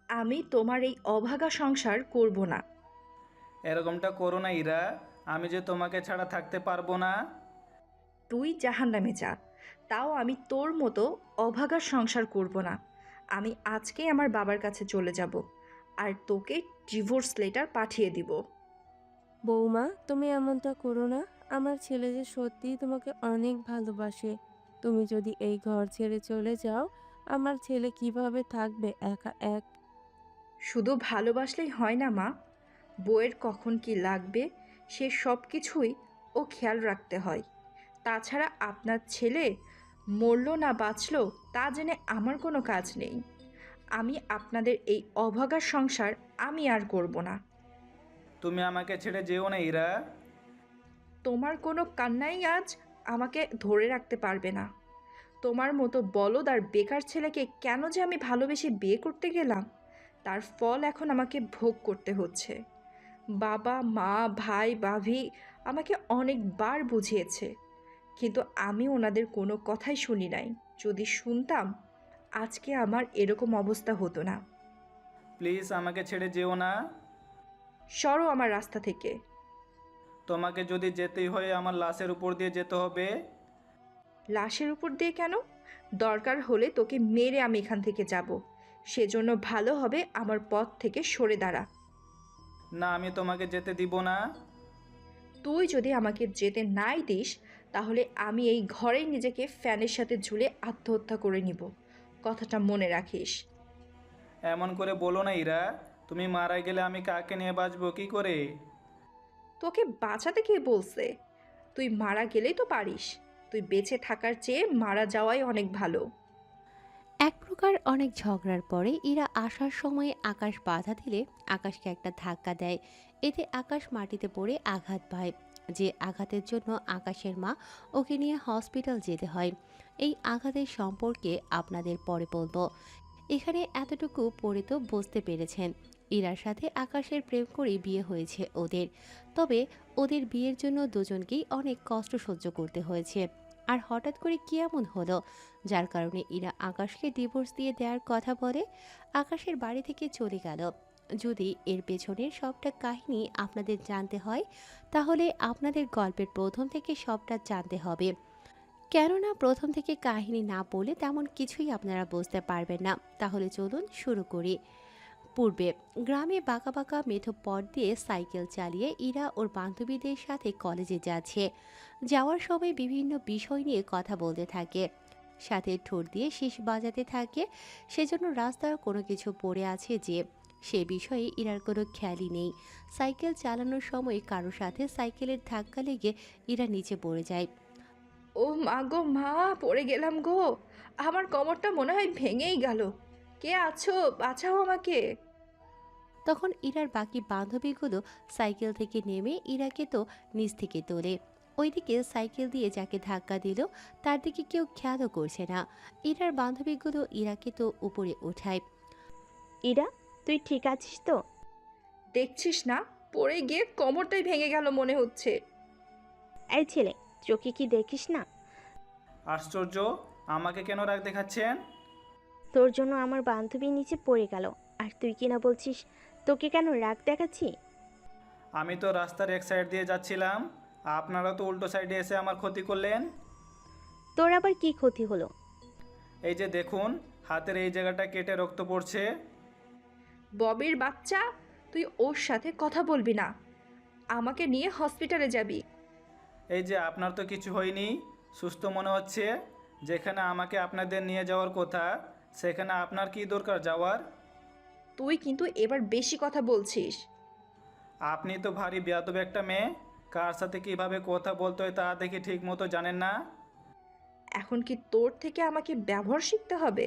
আমি তোমার এই অভাগা সংসার করব না। এরকমটা করো না ইরা, আমি যে তোমাকে ছাড়া থাকতে পারবো না। তুই জাহান্নামে যা, তাও আমি তোর মতো অভাগা সংসার করব না। আমি আজকেই আমার বাবার কাছে চলে যাব, আর তোকে ডিভোর্স লেটার পাঠিয়ে দিব। বৌমা, তুমি এমনটা করো না। আমার ছেলে যে সত্যিই তোমাকে অনেক ভালোবাসে। তুমি যদি এই ঘর ছেড়ে চলে যাও, আমার ছেলে কিভাবে থাকবে একা এক? শুধু ভালোবাসলেই হয় না মা, বউয়ের কখন কি লাগবে সে সব কিছুই ও খেয়াল রাখতে হয়। তাছাড়া আপনার ছেলে মরলো না বাঁচলো তা জেনে আমার কোনো কাজ নেই। আমি আপনাদের এই অভাগা সংসার আমি আর করব না। তুমি আমাকে ছেড়ে যেও না ইরা। তোমার কোনো কান্নাই আজ আমাকে ধরে রাখতে পারবে না। তোমার মতো বলদ আর বেকার ছেলেকে কেন যে আমি ভালোবেসে বিয়ে করতে গেলাম, তার ফল এখন আমাকে ভোগ করতে হচ্ছে। বাবা মা ভাই ভাবি আমাকে অনেকবার বুঝিয়েছে, কিন্তু আমি ওনাদের কোনো কথাই শুনি নাই। যদি শুনতাম আজকে আমার এরকম অবস্থা হতো না। প্লিজ আমাকে ছেড়ে যেও না। সরো আমার রাস্তা থেকে। তোমাকে যদি যেতেই হয় আমার লাশের উপর দিয়ে যেতে হবে। লাশের উপর দিয়ে কেন? দরকার হলে তোকে মেরে আমি এখান থেকে যাব। সেজন্য ভালো হবে আমার পথ থেকে সরে দাঁড়া। না, আমি তোমাকে যেতে দিব না। তুই যদি আমাকে যেতে নাই দিস, তাহলে আমি এই ঘরেই নিজেকে ফ্যানের সাথে ঝুলে আত্মহত্যা করে নিব। কথাটা মনে রাখিস। এমন করে বলো না ইরা, তুমি মারা গেলে আমি কাকে নিয়ে বাঁচবো কি করে? তোকে বাঁচাতে কে বলছে? তুই মারা গেলেই তো পারিস। তুই বেঁচে থাকার চেয়ে মারা যাওয়াই অনেক ভালো। এক প্রকার অনেক ঝগড়ার পরে ইরা আসার সময় আকাশ বাধা দিলে আকাশকে একটা ধাক্কা দেয়। এতে আকাশ মাটিতে পড়ে আঘাত পায়। যে আঘাতের জন্য আকাশের মা ওকে নিয়ে হসপিটাল যেতে হয়। এই আঘাতের সম্পর্কে আপনাদের পরে বলবো। এখানে এতটুকু পড়ে তো বুঝতে পেরেছেন, ইরার সাথে আকাশের প্রেম করেই বিয়ে হয়েছে ওদের। তবে ওদের বিয়ের জন্য দুজনকেই অনেক কষ্ট সহ্য করতে হয়েছে। আর হঠাৎ করে কি এমন হলো যার কারণে ইরা আকাশকে ডিভোর্স দিয়ে দেওয়ার কথা বলে, আকাশের বাড়ি থেকে চলে গেল? যদি এর পেছনের সবটা কাহিনী আপনাদের জানতে হয়, তাহলে আপনাদের গল্পের প্রথম থেকে সবটা জানতে হবে। কেননা প্রথম থেকে কাহিনী না বলে তেমন কিছুই আপনারা বুঝতে পারবেন না। তাহলে চলুন শুরু করি। পূর্বে গ্রামে বাঁকা বাঁকা মেঠো পথ দিয়ে সাইকেল চালিয়ে ইরা ওর বান্ধবীদের সাথে কলেজে যাচ্ছে। যাওয়ার সময় বিভিন্ন বিষয় নিয়ে কথা বলতে থাকে, সাথে ঠোঁট দিয়ে শীষ বাজাতে থাকে। সেজন্য রাস্তার কোনো কিছু পড়ে আছে যে, সে বিষয়ে ইরার কোনো খেয়ালই নেই। সাইকেল চালানোর সময় কারোর সাথে সাইকেলের ধাক্কা লেগে ইরা নিচে পড়ে যায়। ও মা গো মা, পড়ে গেলাম গো। আমার কোমরটা মনে হয় ভেঙেই গেল। কে আছো, বাঁচাও আমাকে। তখন ইরার বাকি বান্ধবীগুলো সাইকেল থেকে নেমে ইরাকে তো নিচ থেকে তোলে। ওইদিকে সাইকেল দিয়ে যাকে ধাক্কা দিল তার দিকে কেউ খেয়ালও করছে না। ইরার বান্ধবীগুলো ইরাকে তো উপরে ওঠায়। ইরা, তুই ঠিক আছিস তো? দেখছিস না, পড়ে গিয়ে কোমরটাই ভেঙে গেল মনে হচ্ছে। এই ছেলে, চোখে কি দেখিস না? আশ্চর্য, আমাকে কেন রাগ দেখাচ্ছেন? তোর জন্য আমার বান্ধবী নিচে পড়ে গেল, আর তুই কিনা বলছিস তোকে কেন রাগ দেখাচ্ছি? আমি তো রাস্তার এক সাইড দিয়ে যাচ্ছিলাম, আপনারা তো উল্টো সাইডে এসে আমার ক্ষতি করলেন। তোর আবার কি ক্ষতি হলো? এই যে দেখুন, হাতের এই জায়গাটা কেটে রক্ত পড়ছে। ববির বাচ্চা, তুই ওর সাথে কথা বলবি না। আমাকে নিয়ে হসপিটালে যাবি। এই যে আপনার তো কিছু হয়নি, সুস্থ মনে হচ্ছে। যেখানে আমাকে আপনাদের নিয়ে যাওয়ার কথা, সেখানে আপনার কি দরকার যাওয়ার? তুই কিন্তু এবার বেশি কথা বলছিস। আপনি তো ভারী বেয়াদব একটা মেয়ে, কার সাথে কিভাবে কথা বলতে হয় তা দেখে ঠিক মতো জানেন না। এখন কি তোর থেকে আমাকে ব্যবহার শিখতে হবে?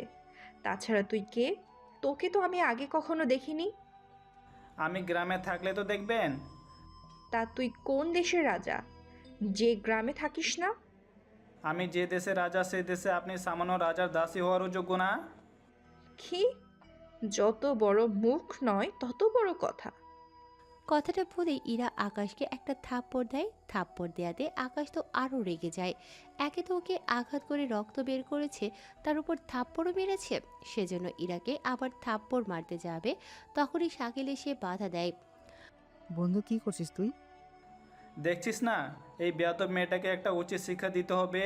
তাছাড়া তুই কে? তোকে তো আমি আগে কখনো দেখিনি। আমি গ্রামে থাকলে তো দেখবেন। তা তুই কোন দেশের রাজা, যে গ্রামে থাকিস না? আমি যে দেশে রাজা সে দেশে আপনি সামান্য রাজার দাসী হওয়ারও যোগ্য না। কি? যত বড় মুখ নয় তত বড় কথা। কথাটা বলেই ইরা আকাশকে একটা থাপ্পড় দেয়। থাপ্পড় দেয়াতে আকাশ তো আরও রেগে যায়। একে তো ওকে আঘাত করে রক্ত বের করেছে, তার উপর থাপ্পড়ও মেরেছে। সেজন্য ইরাকে আবার থাপ্পড় মারতে যাবে, তখনই শাকিল এসে বাধা দেয়। বন্ধু কি করছিস তুই? দেখছিস না, এই বেয়াদব মেয়েটাকে একটা উচিত শিক্ষা দিতে হবে।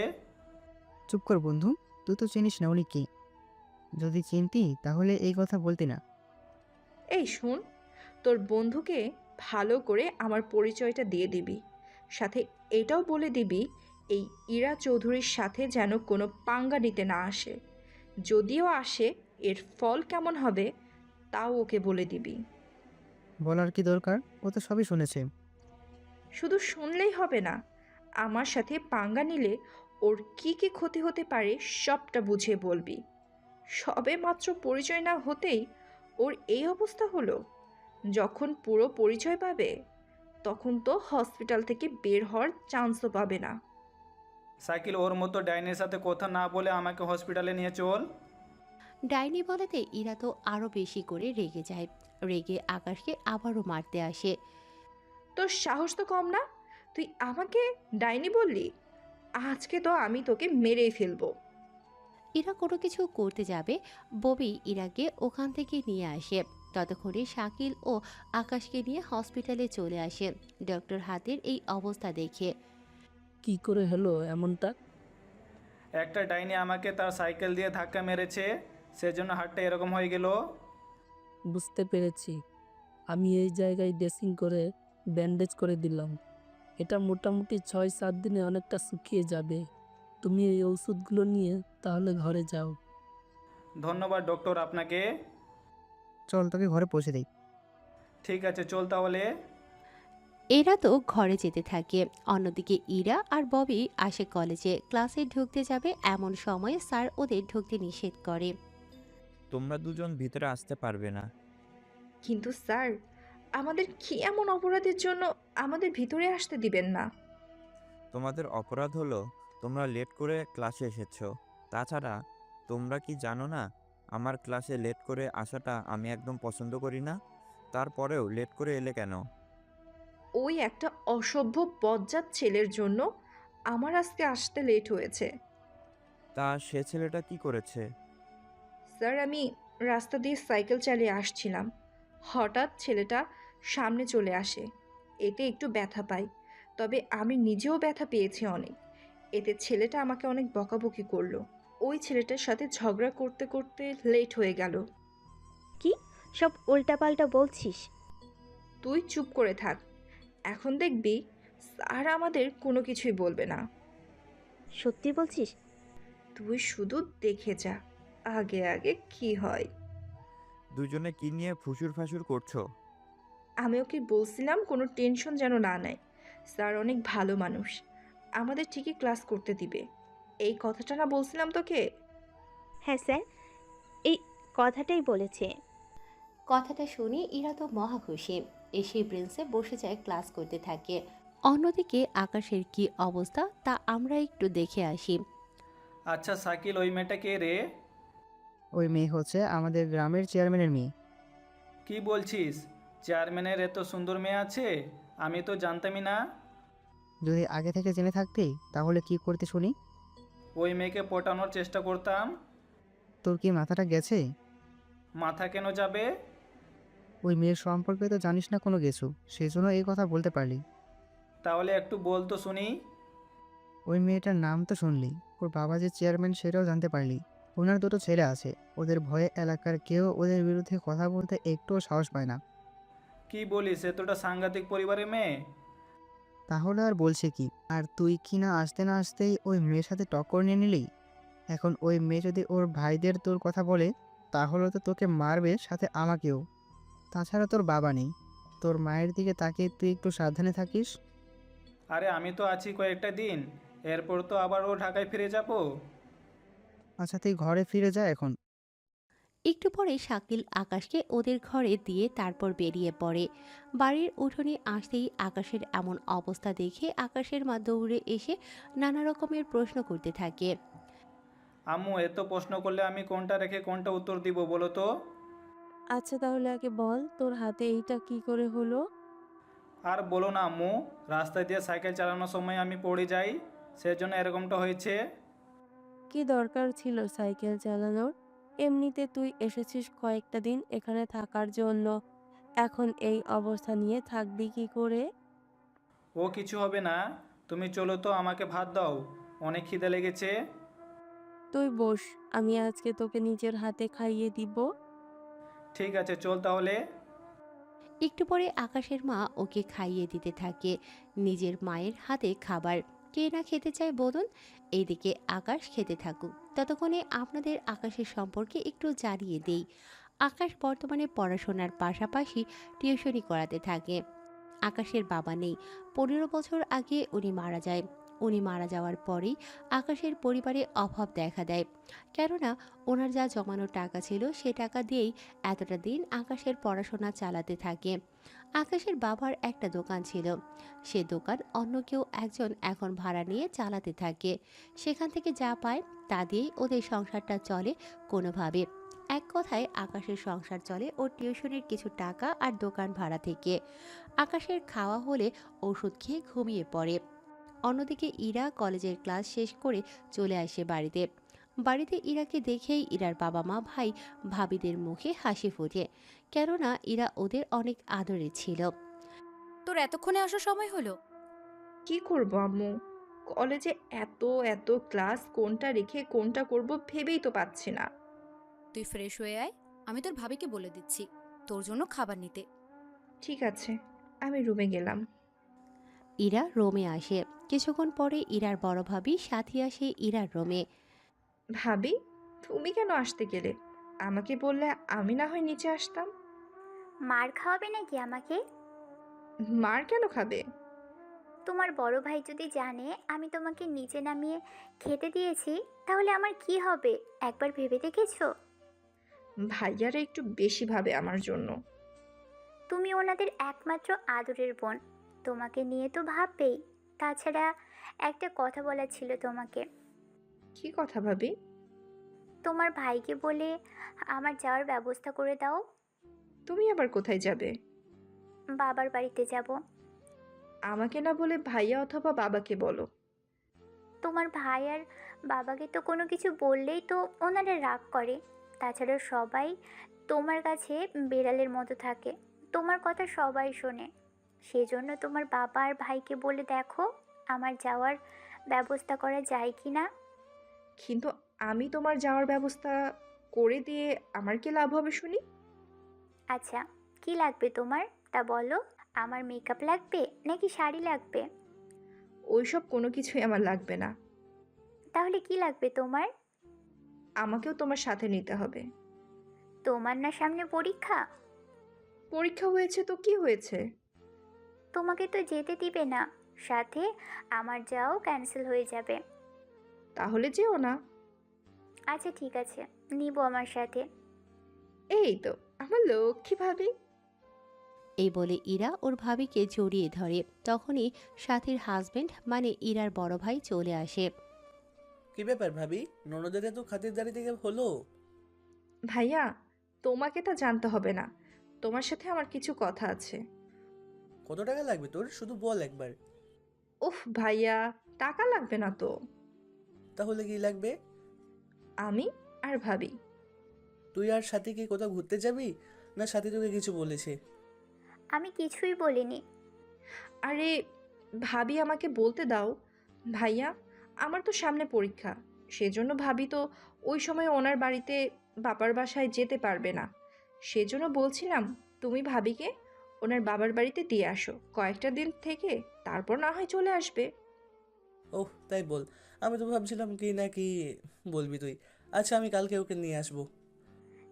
চুপ কর বন্ধু, তুই তো চিনিস না উনি কি। যদি চিনতি তাহলে এই কথা বলতি না। এই শোন, তোর বন্ধুকে ভালো করে আমার পরিচয়টা দিয়ে দিবি, সাথে এটাও বলে দিবি এই ইরা চৌধুরীর সাথে যেন কোনো পাঙ্গা নিতে না আসে। যদিও আসে, এর ফল কেমন হবে তাও ওকে বলে দিবি। বলার কি দরকার, ও তো সবই শুনেছে। শুধু শুনলেই হবে না, আমার সাথে পাঙ্গা নিলে ওর কি কি ক্ষতি হতে পারে সবটা বুঝিয়ে বলবি। সবে মাত্র পরিচয় না হতেই ওর এই অবস্থা হলো। যখন পুরো পরিচয় পাবে তখন তো হসপিটাল থেকে বের হওয়ার চান্সও পাবে না। শাকিল, ওর মতো ডাইনের সাথে কথা না বলে আমাকে হসপিটালে নিয়ে চল। ডাইনি বলাতে ইরা তো আরও বেশি করে রেগে যায়। রেগে আকাশকে আবারও মারতে আসে। তোর সাহস তো কম না, তুই আমাকে ডাইনি বললি? আজকে তো আমি তোকে মেরেই ফেলবো। ইরা কোনো কিছু করতে যাবে, ববি ইরাকে ওখান থেকে নিয়ে আসে। ততক্ষণে শাকিল ও আকাশকে নিয়ে হসপিটালে চলে আসে ডক্টর হাতের এই অবস্থা দেখে। কি করে হলো এমনটা? একটা ডাইনি আমাকে তার সাইকেল দিয়ে ধাক্কা মেরেছে, সেজন্য হাতটা এরকম হয়ে গেল। বুঝতে পেরেছি। আমি এই জায়গায় ড্রেসিং করে ব্যান্ডেজ করে দিলাম। এটা মোটামুটি 6-7 দিনে অনেকটা শুকিয়ে যাবে। তুমি এই ওষুধগুলো নিয়ে তাহলে ঘরে যাও। ধন্যবাদ ডক্টর আপনাকে। চল তোকে ঘরে পৌঁছে দিই। ঠিক আছে, চল তাহলে। এরা তো ঘরে যেতে থাকে। অন্যদিকে ইরা আর ববি আসে কলেজে। ক্লাসে ঢুকতে যাবে এমন সময় স্যার ওদের ঢুকতে নিষেধ করে। তোমরা দুজন ভিতরে আসতে পারবে না। কিন্তু স্যার, আমাদের কি এমন অপরাধের জন্য আমাদের ভিতরে আসতে দিবেন না? তোমাদের অপরাধ হলো তোমরা লেট করে ক্লাসে এসেছো। তাছাড়া তোমরা কি জানো না, আমার ক্লাসে লেট করে আসাটা আমি একদম পছন্দ করি না। তারপরেও লেট করে এলে কেন? ওই একটা অসভ্য বজ্জাত ছেলের জন্য আমার আজকে আসতে লেট হয়েছে। তা সে ছেলেটা কি করেছে? স্যার, আমি রাস্তা দিয়ে সাইকেল চালিয়ে আসছিলাম, হঠাৎ ছেলেটা সামনে চলে আসে। এতে একটু ব্যথা পাই, তবে আমি নিজেও ব্যথা পেয়েছি অনেক। এতে ছেলেটা আমাকে অনেক বকাবকি করলো। ওই ছেলেটার সাথে ঝগড়া করতে করতে লেট হয়ে গেল। কি সব উল্টাপাল্টা বলছিস? তুই চুপ করে থাক, এখন দেখবি স্যার আমাদের কোনো কিছুই বলবে না। সত্যি বলছিস? তুই শুধু দেখে যা আগে আগে কি হয়। দুজনে কি নিয়ে ফুসুর ফাসুর করছো? আমি ওকে বলছিলাম কোনো টেনশন যেন না নেয়। স্যার অনেক ভালো মানুষ, আমাদের ঠিকই ক্লাস করতে দিবে। এই কথাটা না বলছিলাম তোকে? হ্যাঁ স্যার, এই কথাটাই বলেছে। কথাটা শুনে ইরা তো মহা খুশি। এসে ব্রেঞ্চে বসে যায়, ক্লাস করতে থাকে। অন্যদিকে আকাশের কি অবস্থা তা আমরা একটু দেখে আসি। আচ্ছা শাকিল, ওই মেয়েটা কে রে? ওই মেয়ে হচ্ছে আমাদের গ্রামের চেয়ারম্যানের মেয়ে। কি বলছিস? চেয়ারম্যানের এত সুন্দর মেয়ে আছে? আমি তো জানতামই না। যদি আগে থেকে জেনে থাকতি তাহলে কি করতে শুনি? ওই মেয়েকে পটানোর চেষ্টা করতাম। তোর কি মাথাটা গেছে? মাথা কেন যাবে? ওই মেয়ের সম্পর্কে তো জানিস না কোনো কিছু, সেই জন্য এই কথা বলতে পারলি। তাহলে একটু বল তো শুনি। ওই মেয়েটার নাম তো শুনলি, ওর বাবা যে চেয়ারম্যান সেটাও জানতে পারলি। ওনার দুটো ছেলে আছে, ওদের ভয়ে এলাকার কেউ ওদের বিরুদ্ধে কথা বলতে একটুও সাহস পায় না। কি বলিস, এতটা সাংঘাতিক পরিবারের মেয়ে? তাহলে আর বলছে কি? আর তুই কি না আসতে না আসতেই ওই মেয়ের সাথে টক্কর নিয়ে নিলি। এখন ওই মেয়ে যদি ওর ভাইদের তোর কথা বলে তাহলে তো তোকে মারবে, সাথে আমাকেও। তাছাড়া তোর বাবা নেই, তোর মায়ের দিকে তাকিয়ে তুই একটু সাবধানে থাকিস। আরে আমি তো আছি কয়েকটা দিন, এরপর তো আবার ও ঢাকায় ফিরে যাব। আচ্ছা তুই ঘরে ফিরে যা এখন। একটু পরে শাকিল আকাশকে ওদের ঘরে দিয়ে তারপর বেরিয়ে পড়ে। বাড়ির উঠোনে আসতেই আকাশের এমন অবস্থা দেখে আকাশের মা দৌড়ে এসে নানা রকমের প্রশ্ন করতে থাকে। আম্মু, এত প্রশ্ন করলে আমি কোনটা রেখে কোনটা উত্তর দিব বলো তো? আচ্ছা তাহলে আগে বল, তোর হাতে এইটা কি করে হলো? আর বলো না আম্মু, রাস্তা দিয়ে সাইকেল চালানোর সময় আমি পড়ে যাই, সেজন্য এরকমটা হয়েছে। কি দরকার ছিল সাইকেল চালানোর? এমনিতে তুই এসেছিস কয়েকটা দিন এখানে থাকার জন্য। এখন এই অবস্থা নিয়ে থাকবি কি করে? ও কিছু হবে না, তুমি চলো তো, আমাকে ভাত দাও, অনেক খিদে লেগেছে। তুই বস, আমি আজকে তোকে নিজের হাতে খাইয়ে দিব। ঠিক আছে, চল তাহলে। একটু পরে আকাশের মা ওকে খাইয়ে দিতে থাকে নিজের মায়ের হাতে খাবার। কে না খেতে চায় বলুন? এইদিকে আকাশ খেতে থাকুক, ততক্ষণে আপনাদের আকাশের সম্পর্কে একটু জানিয়ে দেই। আকাশ বর্তমানে পড়াশোনার পাশাপাশি টিউশনি করাতে থাকে। আকাশের বাবা নেই, 15 বছর আগে উনি মারা যায়। উনি মারা যাওয়ার পরেই আকাশের পরিবারে অভাব দেখা দেয়, কেননা ওনার যা জমানো টাকা ছিল সে টাকা দিয়েই এতটা দিন আকাশের পড়াশোনা চালাতে থাকে। আকাশের বাবার একটা দোকান ছিল, সে দোকান অন্য কেউ একজন এখন ভাড়া নিয়ে চালাতে থাকে। সেখান থেকে যা পায় তা দিয়েই ওদের সংসারটা চলে কোনোভাবে। এক কথায় আকাশের সংসার চলে ওর টিউশনের কিছু টাকা আর দোকান ভাড়া থেকে। আকাশের খাওয়া হলে ওষুধ খেয়ে ঘুমিয়ে পড়ে। অন্যদিকে ইরা কলেজের ক্লাস শেষ করে চলে আসে বাড়িতে। বাড়িতে ইরাকে দেখেই ইরার বাবা মা ভাই ভাবিদের মুখে হাসি ফোটে, কেননা ইরা ওদের অনেক আদরে ছিল। তোর এতক্ষণে আসার সময় হলো? কি করব আম্মু, কলেজে এত এত ক্লাস, কোনটা রেখে কোনটা করব ভেবেই তো পাচ্ছি না। তুই ফ্রেশ হয়ে আয়, আমি তোর ভাবিকে বলে দিচ্ছি তোর জন্য খাবার নিতে। ঠিক আছে, আমি রুমে গেলাম। ইরা রোমে আসে। কিছুক্ষণ পরে ইরার বড় ভাবি সাথী আসে ইরার রোমে। ভাবি, তুমি কেন আসতে গেলে? আমাকে বললে আমি না হয় নিচে আসতাম। মার খাওয়াবে নাকি আমাকে? মার কেন খাবে? তোমার বড় ভাই যদি জানে আমি তোমাকে নিচে নামিয়ে খেতে দিয়েছি, তাহলে আমার কি হবে একবার ভেবে দেখেছো? ভাইয়ারা একটু বেশি ভাবে আমার জন্য। তুমি ওনাদের একমাত্র আদরের বোন, তোমাকে নিয়ে তো ভাববেই। তাছাড়া একটা কথা বলার ছিল তোমাকে। কি কথা ভাবি? তোমার ভাইকে বলে আমার যাওয়ার ব্যবস্থা করে দাও। তুমি আবার কোথায় যাবে? বাবার বাড়িতে যাব। আমাকে না বলে ভাইয়া অথবা বাবাকে বলো। তোমার ভাই আর বাবাকে তো কোনো কিছু বললেই তো ওনারা রাগ করে। তাছাড়া সবাই তোমার কাছে বেড়ালের মতো থাকে, তোমার কথা সবাই শোনে। সেজন্য তোমার বাবা আর ভাইকে বলে দেখো আমার যাওয়ার ব্যবস্থা করা যায় কি না। কিন্তু আমি তোমার যাওয়ার ব্যবস্থা করে দিয়ে আমার কি লাভ হবে শুনি? আচ্ছা, কি লাগবে তোমার তা বলো। আমার মেকআপ লাগবে নাকি শাড়ি লাগবে? ওইসব কোনো কিছুই আমার লাগবে না। তাহলে কি লাগবে তোমার? আমাকেও তোমার সাথে নিতে হবে। তোমার না সামনে পরীক্ষা? পরীক্ষা হয়েছে তো কি হয়েছে? তোমাকে তো যেতে দিবে না, সাথে আমার যাও ক্যান্সেল হয়ে যাবে। তাহলে যেও না। আচ্ছা ঠিক আছে, নিব আমার সাথে। এই তো আমার লক্ষ্মী ভাবি। এই বলে ইরা ওর ভাবিকে জড়িয়ে ধরে। তখনই সাথীর হাজবেন্ড মানে ইরার বড় ভাই চলে আসে। কি ব্যাপার ভাবি, ননদের তো খাতিরদারি থেকে হলো? ভাইয়া, তোমাকে তা জানতে হবে না, তোমার সাথে আমার কিছু কথা আছে। কত টাকা লাগবে তোর, শুধু বল একবার। উফ ভাইয়া, টাকা লাগবে না তো। তাহলে কি লাগবে? আমি আর ভাবি। তুই আর সাথী কি কোথাও ঘুরতে যাবি, না সাথী তোকে কিছু বলেছে? আমি কিছুই বলিনি। আরে ভাবি, আমাকে বলতে দাও। ভাইয়া, আমার তো সামনে পরীক্ষা, সেজন্য ভাবি তো ওই সময় ওনার বাড়িতে বাবার বাসায় যেতে পারবে না। সেজন্য বলছিলাম তুমি ভাবিকে ওনার বাবার বাড়িতে দিয়ে আসো কয়েকটা দিন থেকে, তারপর না হয় চলে আসবে। ওহ তাই বল, আমি তো ভাবছিলাম কি না কি বলবি তুই। আচ্ছা আমি কালকে ওকে নিয়ে আসবো।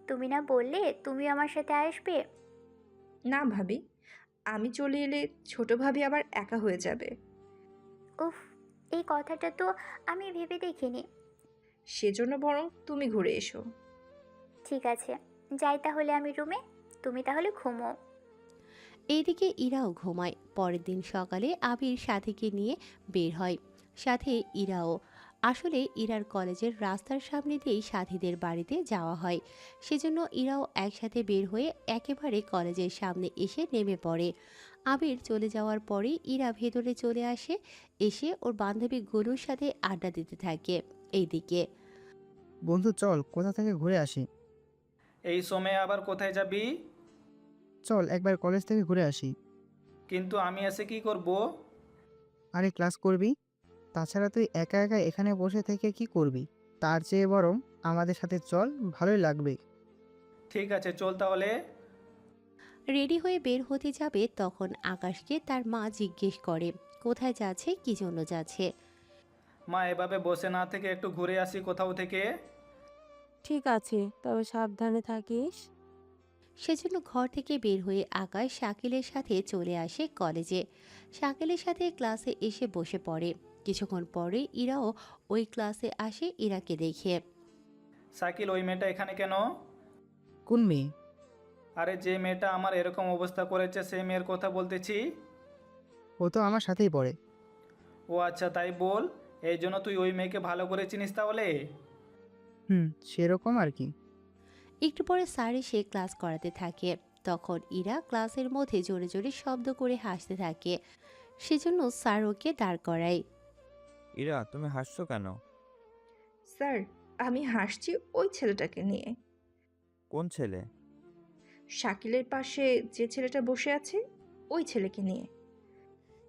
তুমি না বললে তুমি আমার সাথে আসবে? না ভাবি, আমি চলে এলে ছোট ভাবি আবার একা হয়ে যাবে। উফ, এই কথাটা তো আমি ভেবে দেখিনি। সেজন্য বরং তুমি ঘুরে এসো। ঠিক আছে, যাই তাহলে আমি রুমে, তুমি তাহলে ঘুমো। এইদিকে ইরাও ঘুমায়। পরের দিন সকালে আবির সাথীকে নিয়ে বের হয়, সাথে ইরাও। আসলে ইরার কলেজের রাস্তার সামনে দিয়েই সাথীদের বাড়িতে যাওয়া হয়, সেজন্য ইরাও একসাথে বের হয়ে একেবারে কলেজের সামনে এসে নেমে পড়ে। আবির চলে যাওয়ার পরে ইরা ভেতরে চলে আসে, এসে ওর বান্ধবী গনুর সাথে আড্ডা দিতে থাকে। এইদিকে বন্ধু চল কোথা থেকে ঘুরে আসি। এই সময়ে আবার কোথায় যাবি? চল একবার কলেজ থেকে ঘুরে আসি। কিন্তু আমি এসে কি করব? আরে ক্লাস করবি, তাছাড়া তুই একা একা এখানে বসে থেকে কি করবি? তার চেয়ে বরং আমাদের সাথে চল, ভালোই লাগবে। ঠিক আছে, চল তাহলে। রেডি হয়ে বের হতে যাবে তখন আকাশকে তার মা জিজ্ঞেস করে কোথায় যাচ্ছে, কি জন্য যাচ্ছে। মা, এভাবে বসে না থেকে একটু ঘুরে আসি কোথাও থেকে। ঠিক আছে, তবে সাবধানে থাকিস। সেজন্য ঘর থেকে বের হয়ে আকাশ শাকিলের সাথে চলে আসে কলেজে। শাকিলের সাথে ক্লাসে এসে বসে পড়ে। কিছুক্ষণ পরে ইরাও ওই ক্লাসে আসে ইরাকে দেখে। শাকিল, ওই মেয়েটা এখানে কেন? কোন মেয়ে? আরে যে মেয়েটা আমার এরকম অবস্থা করেছে সেই মেয়ের কথা বলতেছি। ও তো আমার সাথেই পড়ে। ও আচ্ছা, তাই বল। এই জন্য তুই ওই মেয়েকে ভালো করে চিনিস তাহলে? সেরকম আর কি। একটু পরে স্যার এসে ক্লাস করাতে থাকে। তখন ইরা ক্লাসের মধ্যে জোরে জোরে শব্দ করে হাসতে থাকে। সেজন্য স্যার ওকে দাঁড় করায়। ইরা, তুমি হাসছো কেন? স্যার, আমি হাসছি ওই ছেলেটাকে নিয়ে। কোন ছেলে? শাকিলের পাশে যে ছেলেটা বসে আছে ওই ছেলেকে নিয়ে।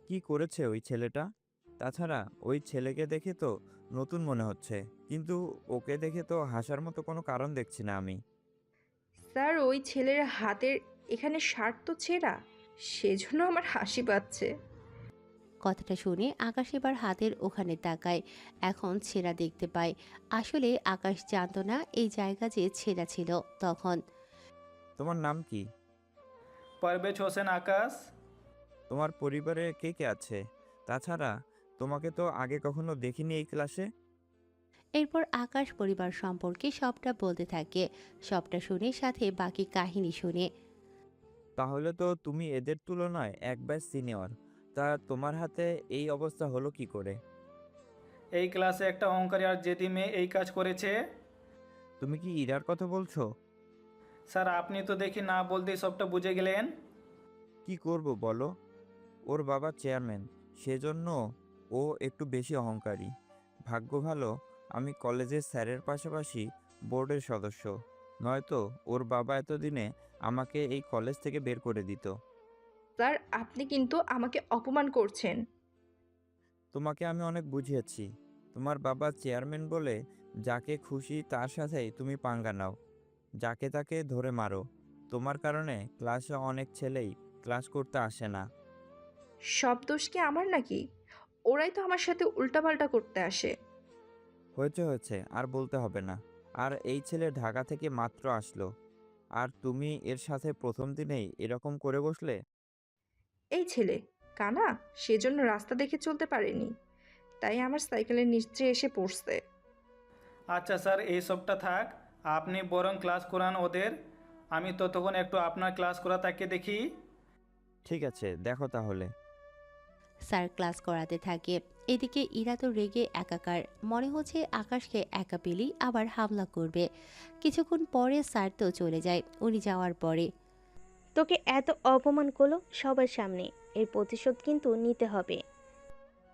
কি করেছে ওই ছেলেটা? তাছাড়া ওই ছেলেকে দেখে তো নতুন মনে হচ্ছে, কিন্তু ওকে দেখে তো হাসার মতো কোনো কারণ দেখছি না আমি। স্যার, ওই ছেলের হাতের এখানে শার্ট তো ছেঁড়া, সেজন্য আমার হাসি পাচ্ছে। কথাটা শুনে আকাশ এবার হাতের ওখানে তাকায়। এখন ছেঁড়া দেখতে পায়। আসলে আকাশ জানতো না এই জায়গা যে ছেঁড়া ছিল। তখন তোমার নাম কি? পারভেজ হোসেন আকাশ। তোমার পরিবারে কে কে আছে? তাছাড়া তোমাকে তো আগে কখনো দেখিনি এই ক্লাসে। এরপর আকাশ পরিবার সম্পর্কে সবটা বলতে থাকে। সবটা শুনে সাথে বাকি কাহিনী শুনে। তাহলে তো তুমি এদের তুলনায় এক ব্যাচ সিনিয়র। তা তোমার হাতে এই অবস্থা হলো কি করে? এই ক্লাসে একটা অহংকারী আর জেদি মেয়ে এই কাজ করেছে। তুমি কি ইরার কথা বলছো? স্যার, আপনি তো দেখি না বলতেই সবটা বুঝে গেলেন। কি করব বলো? ওর বাবা চেয়ারম্যান, সেজন্য ও একটু বেশি অহংকারী। ভাগ্য ভালো আমি কলেজের স্যারের পাশাপাশি বোর্ডের সদস্য, নয়তো ওর বাবা এতদিনে আমাকে এই কলেজ থেকে বের করে দিত। স্যার, আপনি কিন্তু আমাকে অপমান করছেন। তোমাকে আমি অনেক বুঝিয়েছি। তোমার বাবা চেয়ারম্যান বলে যাকে খুশি তার সাথেই তুমি পাঙ্গা নাও, যাকে তাকে ধরে মারো। তোমার কারণে ক্লাসে অনেক ছেলেই ক্লাস করতে আসে না। সব দোষ কি আমার নাকি? ওরাই তো আমার সাথে উল্টাপাল্টা করতে আসে। হয়েছে হয়েছে, আর বলতে হবে না। আর এই ছেলে ঢাকা থেকে মাত্র আসলো, আর তুমি এর সাথে প্রথম দিনেই এরকম করে বসলে? এই ছেলে কানা, সেজন্য রাস্তা দেখে চলতে পারেনি, তাই আমার সাইকেলের নিচে এসে পড়ছে। আচ্ছা স্যার, এই সবটা থাক। আপনি বরং ক্লাস করান ওদের। আমি ততক্ষণ একটু আপনার ক্লাস করা তাকে দেখি। ঠিক আছে, দেখো তাহলে। স্যার ক্লাস করাতে থাকে। এদিকে ইরা তো রেগে একাকার। মনে হচ্ছে আকাশকে একা পেলেই আবার হামলা করবে। কিছুক্ষণ পরে স্যার তো চলে যায়। উনি যাওয়ার পরে তোকে এত অপমান করলো সবার সামনে, এর প্রতিশোধ কিন্তু নিতে হবে।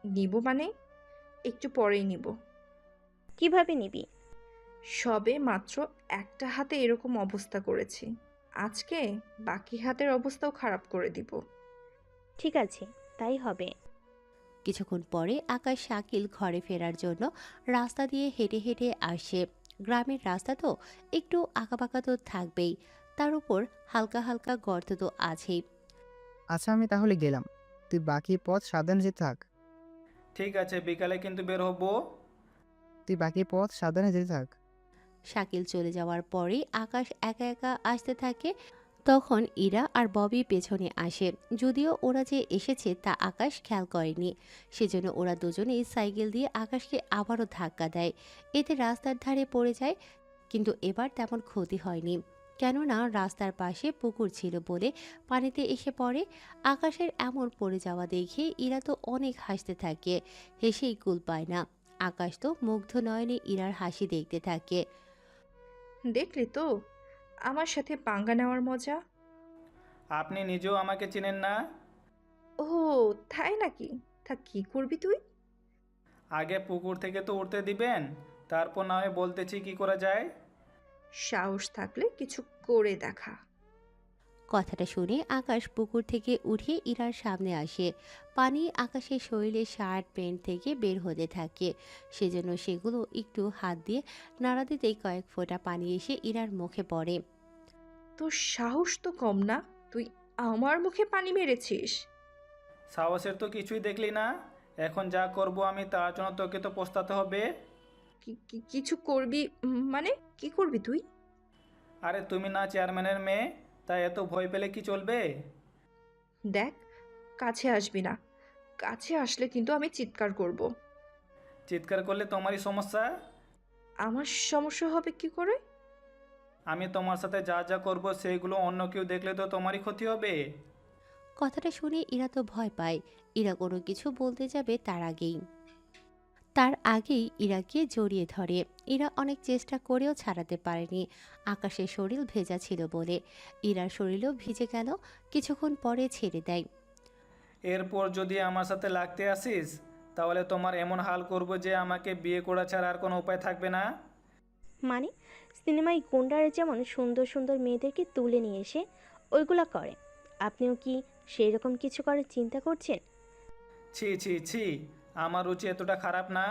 নিব মানে? একটু পরেই নিব। কিভাবে নিবি? সবে মাত্র একটা হাতে এরকম অবস্থা করেছি, আজকে বাকি হাতের অবস্থাও খারাপ করে দিব। ঠিক আছে, তাই হবে। কিছুক্ষণ পরে আকাশ শাকিল ঘরে ফেরার জন্য রাস্তা দিয়ে হেঁটে হেঁটে আসে। গ্রামের রাস্তা তো একটু আঁকাবাঁকা তো থাকবেই, তার উপর হালকা হালকা গর্ত তো আছেই। আচ্ছা আমি তাহলে গেলাম, তুই বাকি পথ সাবধানে যেতে থাক। ঠিক আছে, বিকালে কিন্তু বের হবো। তুই বাকি পথ সাবধানে যেতে থাক। শাকিল চলে যাওয়ার পরেই আকাশ একা একা আসতে থাকে। তখন ইরা আর ববি পেছনে আসে। যদিও ওরা যে এসেছে তা আকাশ খেয়াল করেনি, সেজন্য ওরা দুজনেই সাইকেল দিয়ে আকাশকে আবারও ধাক্কা দেয়। এতে রাস্তার ধারে পড়ে যায়, কিন্তু এবার তেমন ক্ষতি হয়নি, কেননা রাস্তার পাশে পুকুর ছিল বলে পানিতে এসে পড়ে। আকাশের এমন পড়ে যাওয়া দেখে ইরা তো অনেক হাসতে থাকে, হেসেই কুল পায় না। আকাশ তো মুগ্ধ নয়নে ইরার হাসি দেখতে থাকে। দেখলি তো আমার সাথে পাঙ্গা নেওয়ার মজা। আপনি নিজেও আমাকে চেনেন না। ও, তাই নাকি? তা কি করবি তুই? আগে পুকুর থেকে তো উঠতে দিবেন, তারপর না হয় বলতেছি কি করা যায়। সাহস থাকলে কিছু করে দেখা। কথাটা শুনে আকাশ পুকুর থেকে উঠে ইরার সামনে আসে। পানি আকাশের শরীরে শার্ট প্যান্ট থেকে বের হতে থাকে, সেজন্য সেগুলো একটু হাত দিয়ে নাড়া দিতেই কয়েক ফোঁটা পানি এসে ইরার মুখে পড়ে। তোর সাহস তো কম না, তুই আমার মুখে পানি মেরেছিস। সাহসের তো কিছুই দেখলি না। এখন যা করব আমি তার জন্য তোকে তো পস্তাতে হবে। কিছু করবি? মানে কি করবি তুই? আরে তুমি না চেয়ারম্যানের মেয়ে, তাই এত ভয় পেলে কি চলবে? দেখ, কাছে আসবি না। কাছে আসলে কিন্তু আমি চিৎকার করব। চিৎকার করলে তোমারই সমস্যা। আমার সমস্যা হবে কি করে? আমি তোমার সাথে যা যা করব সেইগুলো অন্য কেউ দেখলে তো তোমারই ক্ষতি হবে। কথাটা শুনে ইরা তো ভয় পায়। ইরা কোনো কিছু বলতে যাবে তার আগেই ইরাকে জড়িয়ে ধরে। ইরা অনেক চেষ্টা করেও ছাড়াতে পারেনি, আকাশের শরীর ভেজা ছিল বলে। ইরার শরীরও ভিজে গেল, কিছুক্ষণ পরে ছেড়ে দেয়। এরপর যদি আমার সাথে লাগতে আসিস, তাহলে তোমার এমন হাল করব যে আমাকে বিয়ে করা ছাড়া আর কোনো উপায় থাকবে না। মানে সিনেমায় গুন্ডারা যেমন সুন্দর সুন্দর মেয়েদেরকে তুলে নিয়ে এসে ওইগুলা করে, আপনিও কি সেই রকম কিছু করার চিন্তা করছেন? ছি ছি ছি, আমার রুচি এতটা খারাপ না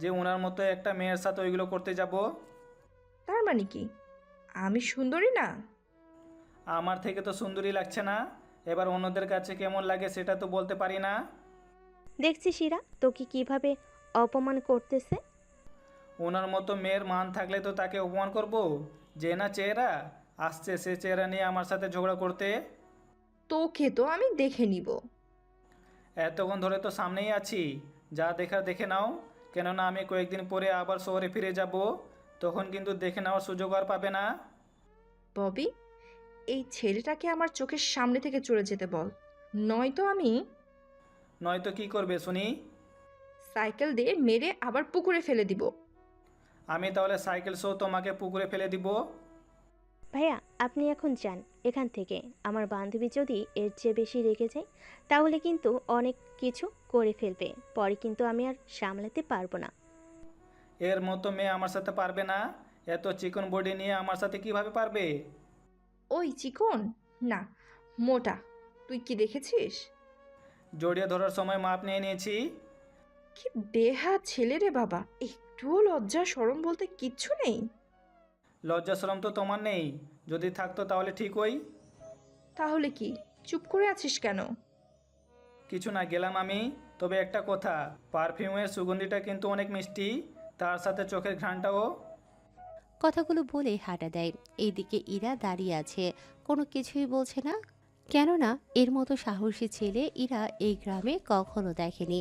যে ওনার মতো একটা মেয়ের সাথে ওইগুলো করতে যাব। তার মানে কি আমি সুন্দরী না? আমার থেকে তো সুন্দরী লাগছে না, এবার অন্যদের কাছে কেমন লাগে সেটা তো বলতে পারি না। দেখছি শিরা তোকে কিভাবে অপমান করতেছে। ওনার মতো মেয়ের মান থাকলে তো তাকে অপমান করব। যে না চেহারা আসছে, সে চেহারা নিয়ে আমার সাথে ঝগড়া করতে। তোকে তো আমি দেখে নিব। এতক্ষণ ধরে তো সামনেই আছি, যা দেখার দেখে নাও। কেননা আমি কয়েকদিন পরে আবার শহরে ফিরে যাব, তখন কিন্তু দেখে নেওয়ার সুযোগ আর পাবে না। ববি, এই ছেলেটাকে আমার চোখের সামনে থেকে চলে যেতে বল, নয়তো আমি নয়তো কি করবে শুনি? সাইকেল দিয়ে মেরে আবার পুকুরে ফেলে দিব। আমি তাহলে সাইকেল সহ তোমাকে পুকুরে ফেলে দিব। ভাইয়া আপনি এখন যান এখান থেকে। আমার বান্ধবী যদি এর চেয়ে বেশি রেগে যায় তাহলে কিন্তু অনেক কিছু করে ফেলবে, পরে কিন্তু আমি আর সামলাতে পারবো না। এর মতো মেয়ে আমার সাথে পারবে না। এত চিকন বডি নিয়ে আমার সাথে কিভাবে পারবে? ওই চিকন না, মোটা। তুই কি দেখেছিস? জড়িয়ে ধরার সময় মাপ নিয়ে নিয়েছি। কি বেহা ছেলে রে বাবা, একটুও লজ্জা শরম বলতে কিচ্ছু নেই। লজ্জা শরম তো তোমার নেই, যদি থাকতো তাহলে ঠিক হই। তাহলে কি চুপ করে আছিস কেন? কিছু না, গেলাম আমি। তবে একটা কথা, পারফিউমের সুগন্ধিটা কিন্তু অনেক মিষ্টি, তার সাথে চোখের ঘ্রাণটাও। কথাগুলো বলে হাঁটা দেয়। এইদিকে ইরা দাঁড়িয়ে আছে, কোনো কিছুই বলছে না। কেননা এর মতো সাহসী ছেলে ইরা এই গ্রামে কখনো দেখেনি।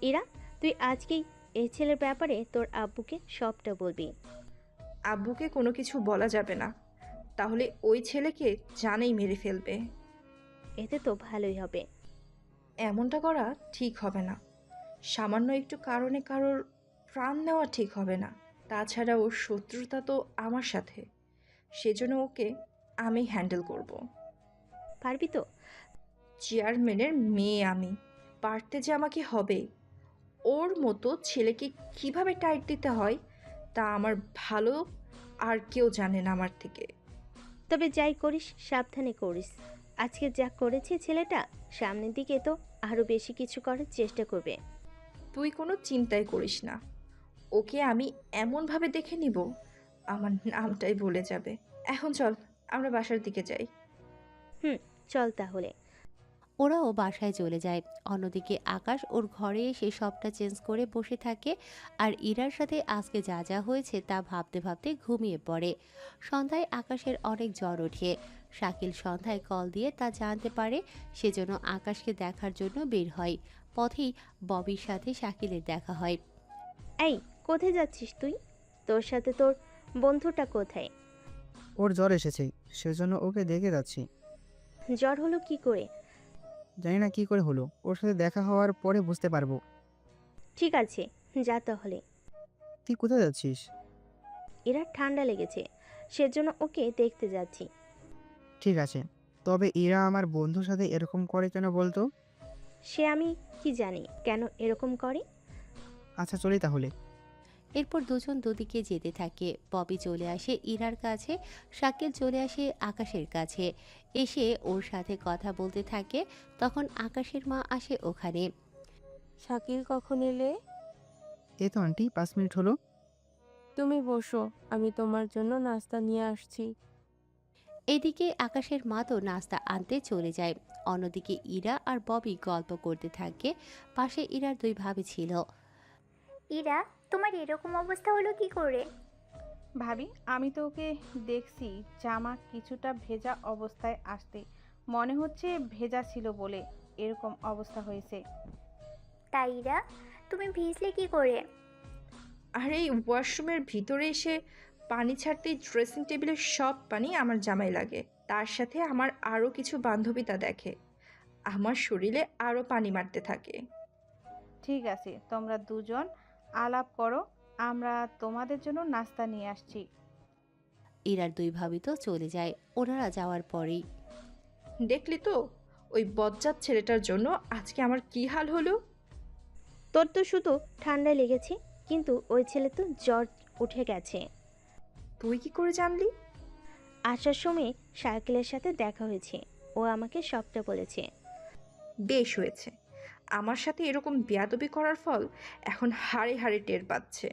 ইরা, তুই আজকেই এই ছেলের ব্যাপারে তোর আব্বুকে সবটা বলবি। আব্বুকে কোনো কিছু বলা যাবে না, তাহলে ওই ছেলেকে জানেই মেরে ফেলবে। এতে তো ভালোই হবে। এমনটা করা ঠিক হবে না। সামান্য একটু কারণে কারোর প্রাণ নেওয়া ঠিক হবে না। তাছাড়া ওর শত্রুতা তো আমার সাথে, সেজন্য ওকে আমি হ্যান্ডেল করব। পারবি তো? চেয়ারম্যানের মেয়ে আমি, পারতে যে আমাকে হবে। ওর মতো ছেলেকে কিভাবে টাইট দিতে হয় তা আমার ভালো আর কেউ জানে না আমার থেকে। তবে যাই করিস সাবধানে করিস। আজকে যা করেছে ছেলেটা, সামনের দিকে তো আরো বেশি কিছু করার চেষ্টা করবে। তুই কোনো চিন্তাই করিস না, ওকে আমি এমনভাবে দেখে নিব আমার নামটাই ভুলে যাবে। এখন চল আমরা বাসার দিকে যাই। হুম, চল তাহলে। ওরাও বাসায় চলে যায়। অন্যদিকে আকাশ ওর ঘরে এসে সবটা চেঞ্জ করে বসে থাকে আর ইরার সাথে আজকে যা যা হয়েছে তা ভাবতে ভাবতে ঘুমিয়ে পড়ে। সন্ধ্যায় আকাশের অনেক জ্বর ওঠে। শাকিল সন্ধ্যায় কল দিয়ে তা জানতে পারে, সেজন্য আকাশকে দেখার জন্য বের হয়। পথেই ববির সাথে শাকিলের দেখা হয়। এই, কোথায় যাচ্ছিস তুই? তোর সাথে তোর বন্ধুটা কোথায়? ওর জ্বর এসেছে, সেজন্য ওকে দেখে যাচ্ছি। জ্বর হলো কি করে? জানি না কি করে হলো, ওর সাথে দেখা হওয়ার পরে বুঝতে পারবো। ঠিক আছে, যা তাহলে। তুই কোথায় যাচ্ছিস? এরা ঠান্ডা লেগেছে, সেজন্য ওকে দেখতে যাচ্ছি। ঠিক আছে, তবে এরা আমার বন্ধুর সাথে এরকম করে কেন বলতো? সে আমি কি জানি কেন এরকম করে। আচ্ছা চলি তাহলে। এরপর দুজন দুদিকে যেতে থাকে। পপি চলে আসে ইরার কাছে, শাকিল চলে আসে আকাশের কাছে। এসে ওর সাথে কথা বলতে থাকে। তখন আকাশের মা আসে ওখানে। শাকিল কখন এলে? এই তো আন্টি 5 মিনিট হলো। তুমি বসো, আমি তোমার জন্য নাস্তা নিয়ে আসছি। এদিকে আকাশের মা তো নাস্তা আনতে চলে যায়। অন্যদিকে ইরা আর ববি গল্প করতে থাকে। পাশে ইরার দুই ভাবি ছিল। ইরা, তোমার এরকম অবস্থা হলো কি করে? ভাবি, আমি তো ওকে দেখছি জামা কিছুটা ভেজা অবস্থায় আসতে, মনে হচ্ছে ভেজা ছিল বলে এরকম অবস্থা হয়েছে। তাই ইরা, তুমি ভিজলে কি করে? আর এই ওয়াশরুমের ভিতরে এসে পানি ছাড়তেই ড্রেসিং টেবিলের সব পানি আমার জামায় লাগে। তার সাথে আমার আরও কিছু বান্ধবী তা দেখে, আমার শরীরে আরও পানি মারতে থাকে। ঠিক আছে, তোমরা দুজন আলাপ করো, আমরা তোমাদের জন্য নাস্তা নিয়ে আসছি। ইরার দুই ভাবি তো চলে যায়। ওনারা যাওয়ার পরেই দেখলি তো ওই বজ্জাত ছেলেটার জন্য আজকে আমার কি হাল হলো। তোর তো শুধু ঠান্ডা লেগেছে, কিন্তু ওই ছেলে তো জ্বর উঠে গেছে। তুই কি করে জানলি? আসার সময় সাইকেলের সাথে দেখা হয়েছে, ও আমাকে সবটা বলেছে। বেশ হয়েছে, আমার সাথে এরকম বেয়াদবি করার ফল এখন হাড়ে হাড়ে টের পাচ্ছে।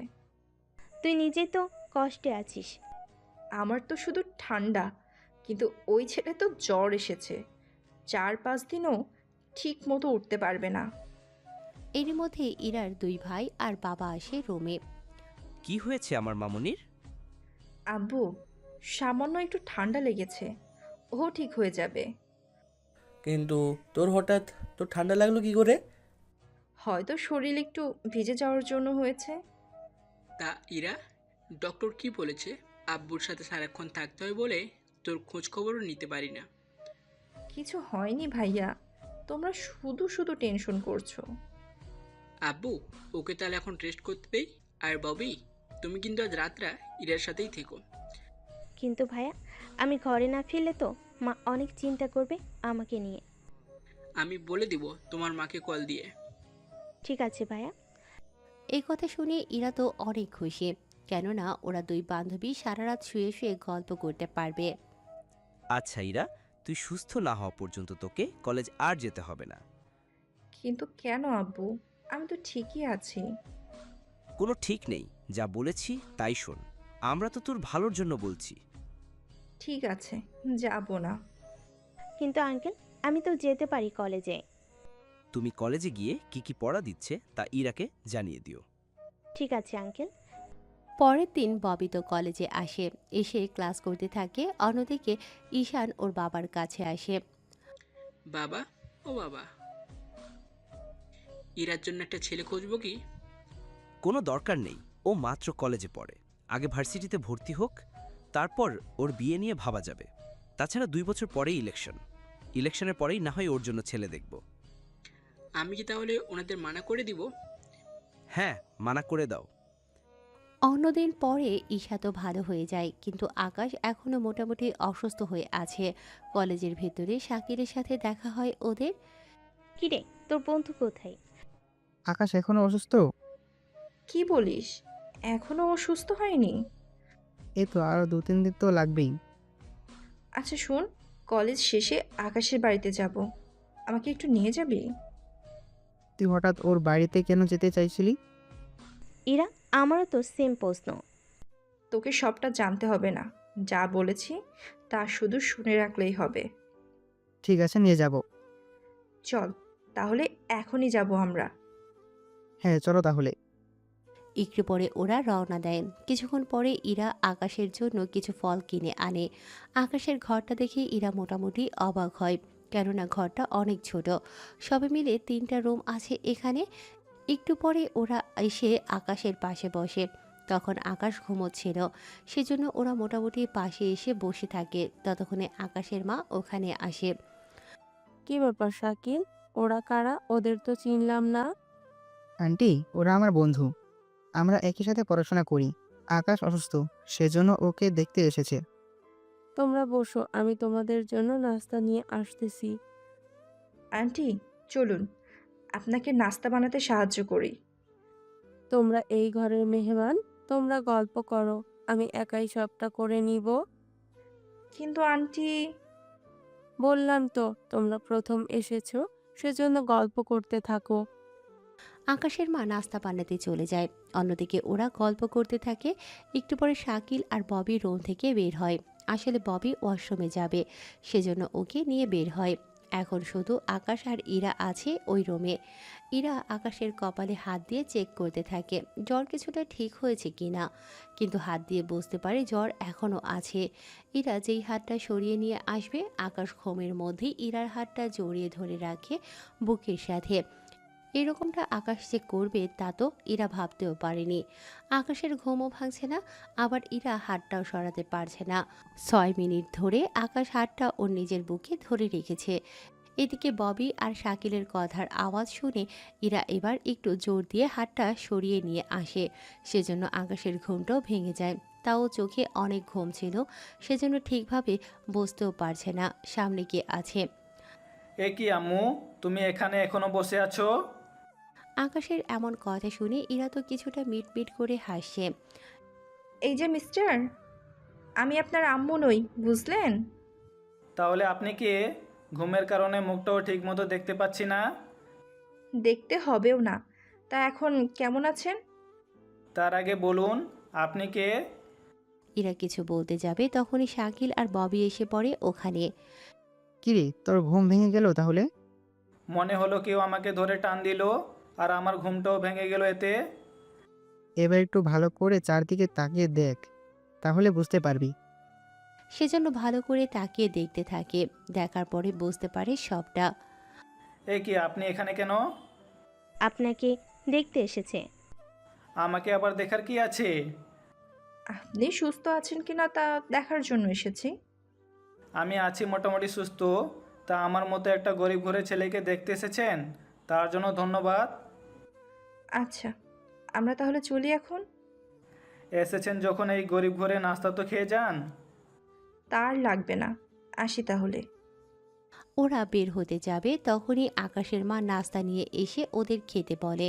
তুই নিজেই তো কষ্টে আছিস। আমার তো শুধু ঠান্ডা, কিন্তু ওই ছেলে তো জ্বর এসেছে, 4-5 দিনও ঠিক মতো উঠতে পারবে না। এরই মধ্যে ইরার দুই ভাই আর বাবা আসে রুমে। কি হয়েছে আমার মামুনির? আব্বু, সামান্য একটু ঠান্ডা লেগেছে, ও ঠিক হয়ে যাবে। কিন্তু তোর ঠান্ডা লাগলো কি করে? হয়তো শরীর একটু ভিজে যাওয়ার জন্য হয়েছে। তা ইরা, ডক্টর কি বলেছে? আব্বুর সাথে সারাক্ষণ থাকতে হয় বলে তোর খোঁজ খবরও নিতে পারি না। কিছু হয়নি ভাইয়া, তোমরা শুধু শুধু টেনশন করছো। আব্বু, ওকে তাহলে এখন রেস্ট করতে দেই। আর ববি, তুমি কিন্তু আজ রাতটা ইরার সাথেই থেকো। কিন্তু ভাইয়া, আমি ঘরে না ফিরলে তো মা অনেক চিন্তা করবে আমাকে নিয়ে। আমি বলে দিব তোমার মাকে কল দিয়ে। ঠিক আছে ভাইয়া। এই কথা শুনে ইরা তো অনেক খুশি, কেননা ওরা দুই বান্ধবী সারা রাত শুয়ে শুয়ে গল্প করতে পারবে। আচ্ছা ইরা, তুই সুস্থ না হওয়া পর্যন্ত তোকে কলেজ আর যেতে হবে না। কিন্তু কেন আব্বু, আমি তো ঠিকই আছি। কোনো ঠিক নেই, যা বলেছি তাই শোন। আমরা তো তোর ভালোর জন্য বলছি। ঠিক আছে, যাব না। কিন্তু আঙ্কেল, আমি তো যেতে পারি কলেজে। তুমি কলেজে গিয়ে কি কি পড়া দিচ্ছে তা ইরাকে জানিয়ে দিও। ঠিক আছে আঙ্কেল। পরের দিন ববি তো কলেজে আসে, এসে ক্লাস করতে থাকে। অন্যদিকে ঈশান ওর বাবার কাছে আসে। বাবা, ও বাবা, ইরার জন্য একটা ছেলে খুঁজবো কি? কোনো দরকার নেই, ও মাত্র কলেজে পড়ে। আগে ভার্সিটিতে ভর্তি হোক, তারপর ওর বিয়ে নিয়ে ভাবা যাবে। তাছাড়া 2 বছর পরেই ইলেকশনের পরেই না হয় ওর জন্য ছেলে দেখব। আমি কি তাহলে ওনাদের মানা করে দিব? হ্যাঁ, মানা করে দাও। অন্যদিন পরে ঈশা তো ভালো হয়ে যায়, কিন্তু আকাশ এখনো মোটামুটি অসুস্থ হয়ে আছে। কলেজের ভেতরে শাকিরের সাথে দেখা হয় ওদের। কিরে, তোর বন্ধু কোথায়? আকাশ এখনো অসুস্থ? কি বলিস, এখনো ও সুস্থ হয়নি? এই তো আরো 2-3 দিন তো লাগবেই। আচ্ছা শোন, কলেজ শেষে আকাশের বাড়িতে যাব, আমাকে একটু নিয়ে যাবি? তুই হঠাৎ ওর বাড়িতে কেন যেতে চাইছিলি? ইরা, আমারও তো সেম প্রশ্ন। তোকে সবটা জানতে হবে না, যা বলেছি তা শুধু শুনে রাখলেই হবে। ঠিক আছে, নিয়ে যাব। চল তাহলে, এখনই যাব আমরা। হ্যাঁ চলো তাহলে। একটু পরে ওরা রওনা দেন। কিছুক্ষণ পরে ইরা আকাশের জন্য কিছু ফল কিনে আনে। আকাশের ঘরটা দেখে ইরা মোটামুটি অবাক হয়, কেননা ঘরটা অনেক ছোট। সবে মিলে 3টা রুম আছে এখানে। একটু পরে ওরা এসে আকাশের পাশে বসে। তখন আকাশ ঘুমোচ্ছিল, সেজন্য ওরা মোটামুটি পাশে এসে বসে থাকে। ততক্ষণে আকাশের মা ওখানে আসে। কি ব্যাপার শাকিল, ওরা কারা? ওদের তো চিনলাম না। আন্টি, ওরা আমার বন্ধু, আমরা একই সাথে পড়াশোনা করি। আকাশ অসুস্থ, সেজন্য ওকে দেখতে এসেছে। তোমরা বসো, আমি তোমাদের জন্য নাস্তা নিয়ে আসতেছি। আন্টি, চলুন আপনাকে নাস্তা বানাতে সাহায্য করি। তোমরা এই ঘরের মেহমান, তোমরা গল্প করো, আমি একাই সবটা করে নিব। কিন্তু আন্টি, বললাম তো তোমরা প্রথম এসেছো, সেজন্য গল্প করতে থাকো। আকাশের মা নাস্তা বানাতে চলে যায়। অন্যদিকে ওরা গল্প করতে থাকে। একটু পরে শাকিল আর ববি রুম থেকে বের হয়। আসলে ববি ওয়াশরুমে যাবে, সেজন্য ওকে নিয়ে বের হয়। এখন শুধু আকাশ আর ইরা আছে ওই রুমে। ইরা আকাশের কপালে হাত দিয়ে চেক করতে থাকে জ্বর কিছুটা ঠিক হয়েছে কিনা, কিন্তু হাত দিয়ে বুঝতে পারে জ্বর এখনও আছে। ইরা যেই হাতটা সরিয়ে নিয়ে আসবে, আকাশ ঘুমের মধ্যেই ইরার হাতটা জড়িয়ে ধরে রাখে বুকের সাথে। এরকমটা আকাশ যে করবে তা তো ইরা ভাবতেও পারেনি। আকাশের ঘুমও ভাঙছে না, আবার ইরা হাতটাও সরাতে পারছে না। 6 মিনিট ধরে আকাশ হাতটা ওর নিজের বুকে ধরে রেখেছে। এদিকে ববি আর শাকিলের কথার আওয়াজ শুনে ইরা এবার একটু জোর দিয়ে হাতটা সরিয়ে নিয়ে আসে। সেজন্য আকাশের ঘুমটাও ভেঙে যায়। তাও চোখে অনেক ঘুম ছিল, সেজন্য ঠিকভাবে বুঝতেও পারছে না সামনে কে আছে। এ কি আম্মু, তুমি এখানে এখনো বসে আছো? আকাশের এমন কথা শুনে ইরা তো কিছুটা মিটমিট করে হাসে। এই যে মিস্টার, আমি আপনার আম্মু নই, বুঝলেন? তাহলে আপনি কে? ঘুমের কারণে মুখটাও ঠিক মতো দেখতে পাচ্ছি না। দেখতে হবেও না। তা এখন কেমন আছেন? তার আগে বলুন, আপনি কে? ইরা কিছু বলতে যাবে, তখনই শাকিল আর ববি এসে পড়ে ওখানে। কিরে, তোর ঘুম ভেঙে গেল তাহলে? মনে হলো কেউ আমাকে ধরে টান দিল, আর আমার ঘুমটাও ভেঙে গেল এতে। এবার একটু ভালো করে চারদিকে তাকিয়ে দেখ, তাহলে বুঝতে পারবি। সেজন্য ভালো করে তাকিয়ে দেখতে থাকে। দেখার পরে বুঝতে পারে সবটা। এ কি, আপনি এখানে কেন? আপনাকে দেখতে এসেছে। আমাকে আবার দেখার কি আছে? আপনি সুস্থ আছেন কিনা তা দেখার জন্য এসেছি। আমি আছি মোটামুটি সুস্থ। তা আমার মতো একটা গরিব ঘরের ছেলেকে দেখতে এসেছেন, তার জন্য ধন্যবাদ। আচ্ছা, আমরা তাহলে চলি এখন। এসেছেন যখন এই গরিব ঘরে নাস্তা তো খেয়ে যান। তার লাগবে না, আসি তাহলে। ওরা বের হতে যাবে, তখনই আকাশের মা নাস্তা নিয়ে এসে ওদের খেতে বলে।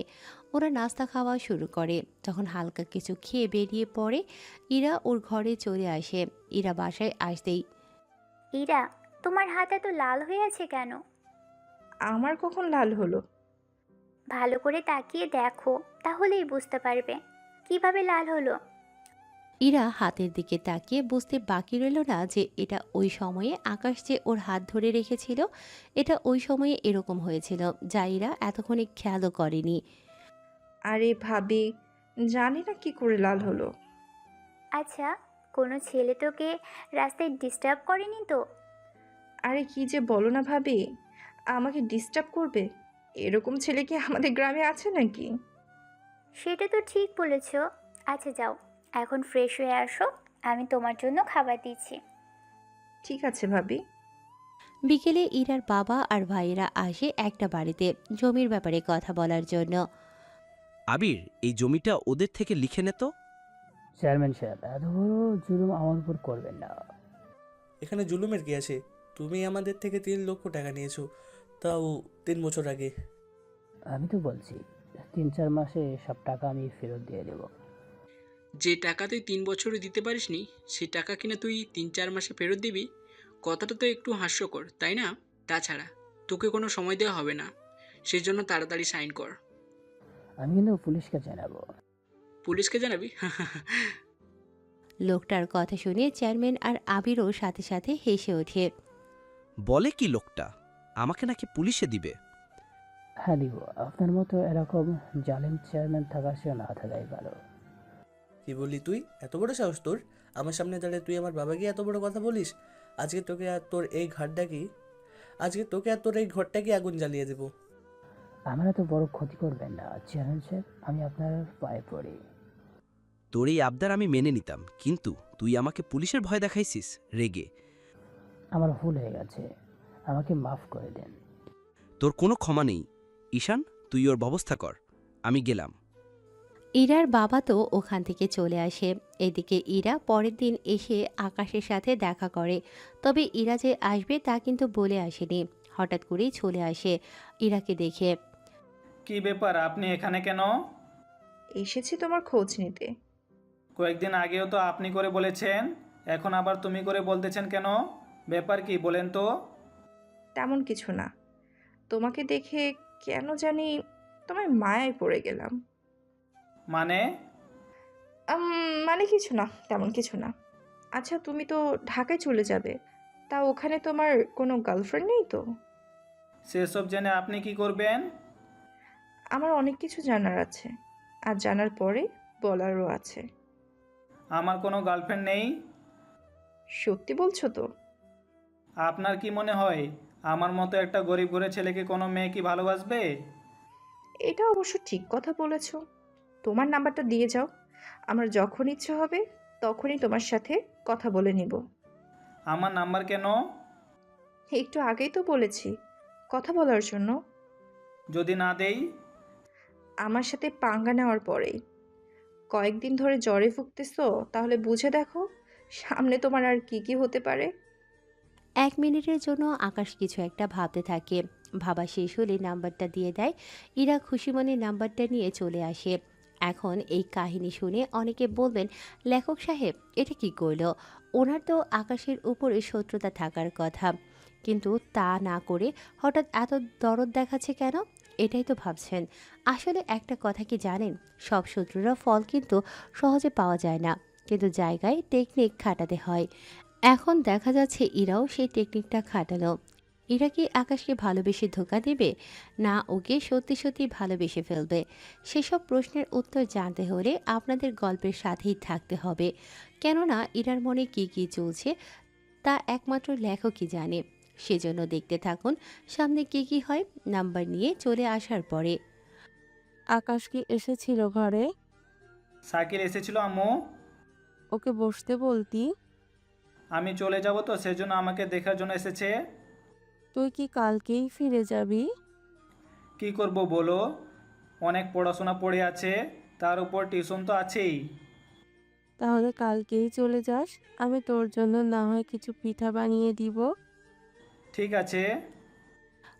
ওরা নাস্তা খাওয়া শুরু করে। তখন হালকা কিছু খেয়ে বেরিয়ে পড়ে। ইরা ওর ঘরে চলে আসে। ইরা বাসায় আসতেই, ইরা, তোমার হাত এত লাল হয়ে আছে কেন? আমার কখন লাল হলো? ভালো করে তাকিয়ে দেখো, তাহলেই বুঝতে পারবে কিভাবে লাল হলো। ইরা হাতের দিকে তাকিয়ে বুঝতে বাকি রইল না যে এটা ওই সময়ে আকাশ যে ওর হাত ধরে রেখেছিল, এটা ওই সময়ে এরকম হয়েছিল, যা ইরা এতক্ষণে খেয়ালও করেনি। আরে ভাবি, জানি না কি করে লাল হলো। আচ্ছা, কোনো ছেলে তোকে রাস্তায় ডিস্টার্ব করেনি তো? আরে কি যে বলো না ভাবি, আমাকে ডিস্টার্ব করবে এরকম ছেলে কি আমাদের গ্রামে আছে নাকি? সেটা তো ঠিক বলেছ। আচ্ছা যাও, এখন ফ্রেশ হয়ে আসো, আমি তোমার জন্য খাবার দিচ্ছি। ঠিক আছে ভাবি। বিকেলে ইরার বাবা আর ভাইয়েরা আসে একটা বাড়িতে জমির ব্যাপারে কথা বলার জন্য। আবির, এই জমিটা ওদের থেকে লিখে নে তো। চেয়ারম্যান সাহেব, এত বড় জুলুম আমার উপর করবেন না। এখানে জুলুমের কি আছে? তুমি আমাদের থেকে 3 লক্ষ টাকা নিয়েছো, তাও 3 বছর আগে। আমি তো বলছি 3-4 মাসে সব টাকা আমি ফেরত দিয়ে দেব। যে টাকা তুই 3 বছরে দিতে পারিসনি, সেই টাকা কিনা তুই 3-4 মাসে ফেরত দিবি? কথাটা তো একটু হাস্যকর, তাই না? তাছাড়া তোকে কোনো সময় দেওয়া হবে না, সেই জন্য তাড়াতাড়ি সাইন কর। আমি কিন্তু পুলিশকে জানাবো। পুলিশকে জানাবি? লোকটার কথা শুনে চেয়ারম্যান আর আবিরও সাথে সাথে হেসে ওঠে। বলে কি লোকটা, আমাকে নাকি পুলিশে দিবে? হ্যাঁ দিব, আপনার মতো এরকম জালেম চেয়ারম্যান থাকার চেয়ে না থাকাই ভালো। কি বললি তুই? এত বড় সাহস তোর? আমার সামনে দাঁড়িয়ে তুই আমার বাবাকে এত বড় কথা বলিস? আজকে তোকে আর তোর এই ঘরটাকে আগুন জ্বালিয়ে দেবো। আমার এত বড় ক্ষতি করবেন না চেয়ারম্যান সাহেব, আমি আপনার পায়ে পড়ি। তোর এই আবদার আমি মেনে নিতাম, কিন্তু তুই আমাকে পুলিশের ভয় দেখাইছিস রেগে। আমার ভুল হয়ে গেছে, আমাকে মাফ করে দেন। তোর কোনো ক্ষমা নেই। ঈশান, তুই ওর ব্যবস্থা কর, আমি গেলাম। ইরার বাবা তো ওখান থেকে চলে আসে। এদিকে ইরা পরের দিন এসে আকাশের সাথে দেখা করে, তবে ইরা যে আসবে তা কিন্তু বলে আসেনি। হঠাৎ করেই চলে আসে ইরাকে দেখে। কি ব্যাপার, আপনি এখানে কেন? এসেছি তোমার খোঁজ নিতে। কয়েকদিন আগেও তো আপনি করে বলেছেন, এখন আবার তুমি করে বলতেছেন কেন? ব্যাপার কি বলেন তো? তেমন কিছু না, তোমাকে দেখে কেন জানি তোমার মায়ায় পড়ে গেলাম। মানে? মানে কিছু না, তেমন কিছু না। আচ্ছা, তুমি তো ঢাকায় চলে যাবে, তা ওখানে তোমার কোনো গার্লফ্রেন্ড নেই তো? সেসব জেনে আপনি কি করবেন? আমার অনেক কিছু জানার আছে, আর জানার পরে বলারও আছে। আমার কোনো গার্লফ্রেন্ড নেই। সত্যি বলছো তো? আপনার কি মনে হয় আমার মতো একটা গরিব ঘরের ছেলেকে কোনো মেয়ে কি ভালোবাসবে? এটা অবশ্য ঠিক কথা বলেছো। তোমার নাম্বারটা দিয়ে যাও, আমার যখন ইচ্ছে হবে তখনই তোমার সাথে কথা বলে নিব। আমার নাম্বার কেন? একটু আগেই তো বলেছি, কথা বলার জন্য। যদি না দেই? আমার সাথে পাঙ্গা নেওয়ার পরেই। কয়েকদিন ধরে জ্বরে ভুগতেছো, তাহলে বুঝে দেখো সামনে তোমার আর কি কি হতে পারে। 1 মিনিটের জন্য আকাশ কিছু একটা ভাবতে থাকে। ভাবা শেষ হলে নাম্বারটা দিয়ে দেয়। ইরা খুশি মনে নাম্বারটা নিয়ে চলে আসে। এখন এই কাহিনী শুনে অনেকে বলবেন, লেখক সাহেব এটা কি করলো? ওনার তো আকাশের উপরে শত্রুতা থাকার কথা, কিন্তু তা না করে হঠাৎ এত দরদ দেখাচ্ছে কেন? এটাই তো ভাবছেন। আসলে একটা কথা কি জানেন, সব শত্রুরা ফল কিন্তু সহজে পাওয়া যায় না, কিন্তু জায়গায় টেকনিক খাটাতে হয়। এখন দেখা যাচ্ছে ইরাও সেই টেকনিকটা খাটালো। ইরা কি আকাশকে ভালোবেসে ধোঁকা দেবে, না ওকে সত্যি সত্যি ভালোবেসে ফেলবে? সেসব প্রশ্নের উত্তর জানতে হলে আপনাদের গল্পের সাথেই থাকতে হবে, কেননা ইরার মনে কি কি চলছে তা একমাত্র লেখকই জানে। সেজন্য দেখতে থাকুন সামনে কি কি হয় নাম্বার নিয়ে চলে আসার পরে। আকাশ কি এসেছিল ঘরে? সাকির এসেছিল আম্মু। ওকে বসতে বলতি। আমি চলে যাব তো, সেজন্য আমাকে দেখার জন্য এসেছে। তুই কি কালকেই ফিরে যাবি? কি করব বলো, অনেক পড়াশোনা পড়ে আছে, তার উপর টিউশন তো আছেই। তাহলে কালকেই চলে যাস, আমি তোর জন্য না হয় কিছু পিঠা বানিয়ে দিব। ঠিক আছে।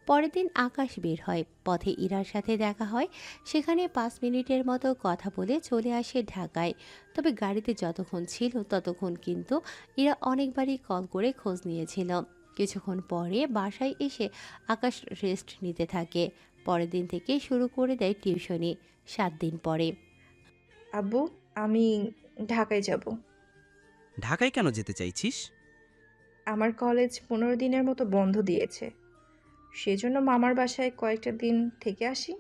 পরের দিন আকাশ বের হয়, পথে ইরার সাথে দেখা হয়। সেখানে 5 মিনিটের মতো কথা বলে চলে আসে ঢাকায়। তবে গাড়িতে যতক্ষণ ছিল ততক্ষণ কিন্তু ইরা অনেকবারই কল করে খোঁজ নিয়েছিল। কিছুক্ষণ পরে বাসায় এসে আকাশ রেস্ট নিতে থাকে। পরের দিন থেকে শুরু করে দেয় টিউশনি। 7 দিন পরে আব্বু, আমি ঢাকায় যাব। ঢাকায় কেন যেতে চাইছিস? আমার কলেজ 15 দিনের মতো বন্ধ দিয়েছে, সেজন্য মামার বাসায় কয়েকটা দিন থেকে আসি।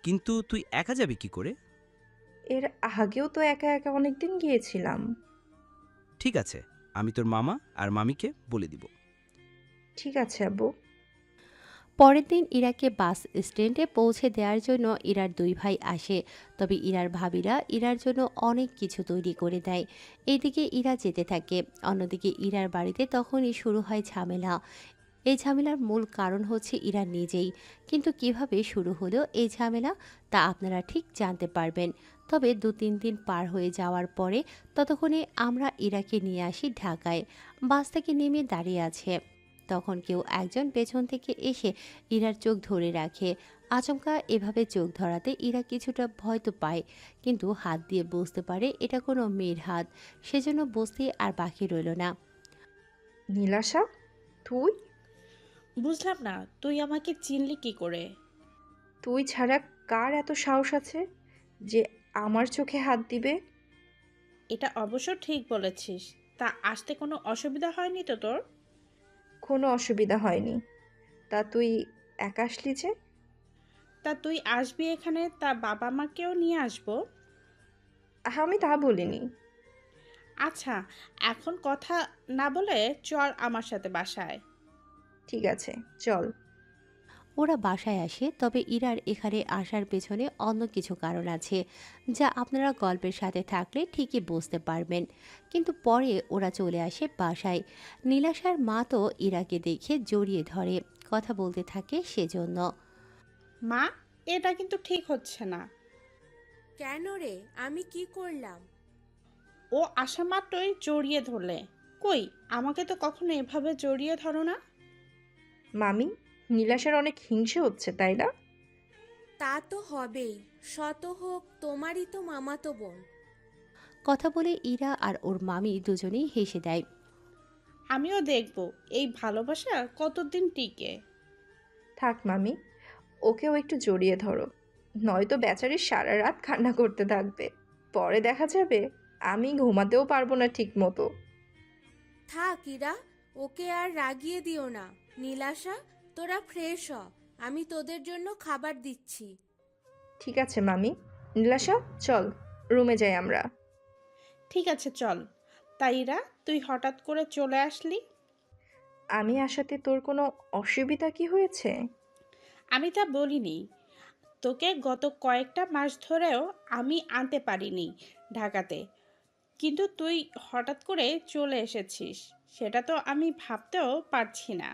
কিন্তু তুই একা যাবি কি করে? এর আগেও তো একা একা অনেক দিন গিয়েছিলাম। ঠিক আছে, আমি তোর মামা আর মামিকে বলে দিব। ঠিক আছে আব্বু। পরের দিন ইরাকে বাস স্ট্যান্ডে পৌঁছে দেওয়ার জন্য ইরার 2 ভাই আসে। তবে ইরার ভাবিরা ইরার জন্য অনেক কিছু তৈরি করে দেয়। এইদিকে ইরা যেতে থাকে, অন্যদিকে ইরার বাড়িতে তখনই শুরু হয় ঝামেলা। এই ঝামেলার মূল কারণ হচ্ছে ইরা নিজেই। কিন্তু কিভাবে শুরু হলো এই ঝামেলা তা আপনারা ঠিক জানতে পারবেন। তবে 2-3 দিন পার হয়ে যাওয়ার পরে ততক্ষণে আমরা ইরাকে নিয়ে আসি ঢাকায়। বাস থেকে নেমে দাঁড়িয়ে আছে, তখন কেউ একজন পেছন থেকে এসে ইরার চোখ ধরে রাখে। আচমকা এভাবে চোখ ধরাতে ইরা কিছুটা ভয় তো পায়, কিন্তু হাত দিয়ে বুঝতে পারে এটা কোনো মেয়ের হাত। সেজন্য বুঝতে আর বাকি রইল না। নীলাশা, তুই? বুঝলাম না, তুই আমাকে চিনলি কি করে? তুই ছাড়া কার এত সাহস আছে যে আমার চোখে হাত দিবে? এটা অবশ্য ঠিক বলেছিস। তা আসতে কোনো অসুবিধা হয়নি তো তোর? কোনো অসুবিধা হয়নি। তা তুই একা আসলি যে? তা তুই আসবি এখানে, তা বাবা মাকেও নিয়ে আসবো? আমি তা বলিনি। আচ্ছা, এখন কথা না বলে চল আমার সাথে বাসায়। ঠিক আছে, চল। ওরা বাসায় আসে, তবে ইরার এখানে আসার পেছনে অন্য কিছু কারণ আছে, যা আপনারা গল্পের সাথে থাকলে ঠিকই বুঝতে পারবেন। কিন্তু পরে ওরা চলে আসে বাসায়। নীলাশার মা তো ইরাকে দেখে জড়িয়ে ধরে, কথা বলতে থাকে সেজন্য। মা, এটা কিন্তু ঠিক হচ্ছে না। কেন রে, আমি কি করলাম? ও আসা মাত্রই জড়িয়ে ধরলে। কই, আমাকে তো কখনো এভাবে জড়িয়ে ধরো না। মামি, নীলাশার অনেক হিংসে হচ্ছে তাই না? তা তো হবেই, শত হোক তোমারই তো মামাতো বোন। কথা বলে ইরা আর ওর মামি দুজনেই হেসে দেয়। আমিও দেখব এই ভালোবাসা কতদিন টিকে। থাক মামি, ওকেও একটু জড়িয়ে ধরো, নয়তো বেচারি সারা রাত কান্না করতে থাকবে। পরে দেখা যাবে আমি ঘুমাতেও পারবো না ঠিক মতো। থাক ইরা, ওকে আর রাগিয়ে দিও না। নীলাশা, তোরা ফ্রেশ হ, আমি তোদের জন্য খাবার দিচ্ছি। ঠিক আছে মামি। নীলাশা, চল রুমে যাই আমরা। ঠিক আছে চল। তাইরা, তুই হঠাৎ করে চলে আসলি? আমি আসাতে তোর কোনো অসুবিধা কি হয়েছে? আমি তা বলিনি। তোকে গত কয়েকটা মাস ধরেও আমি আনতে পারিনি ঢাকাতে, কিন্তু তুই হঠাৎ করে চলে এসেছিস, সেটা তো আমি ভাবতেও পারছি না।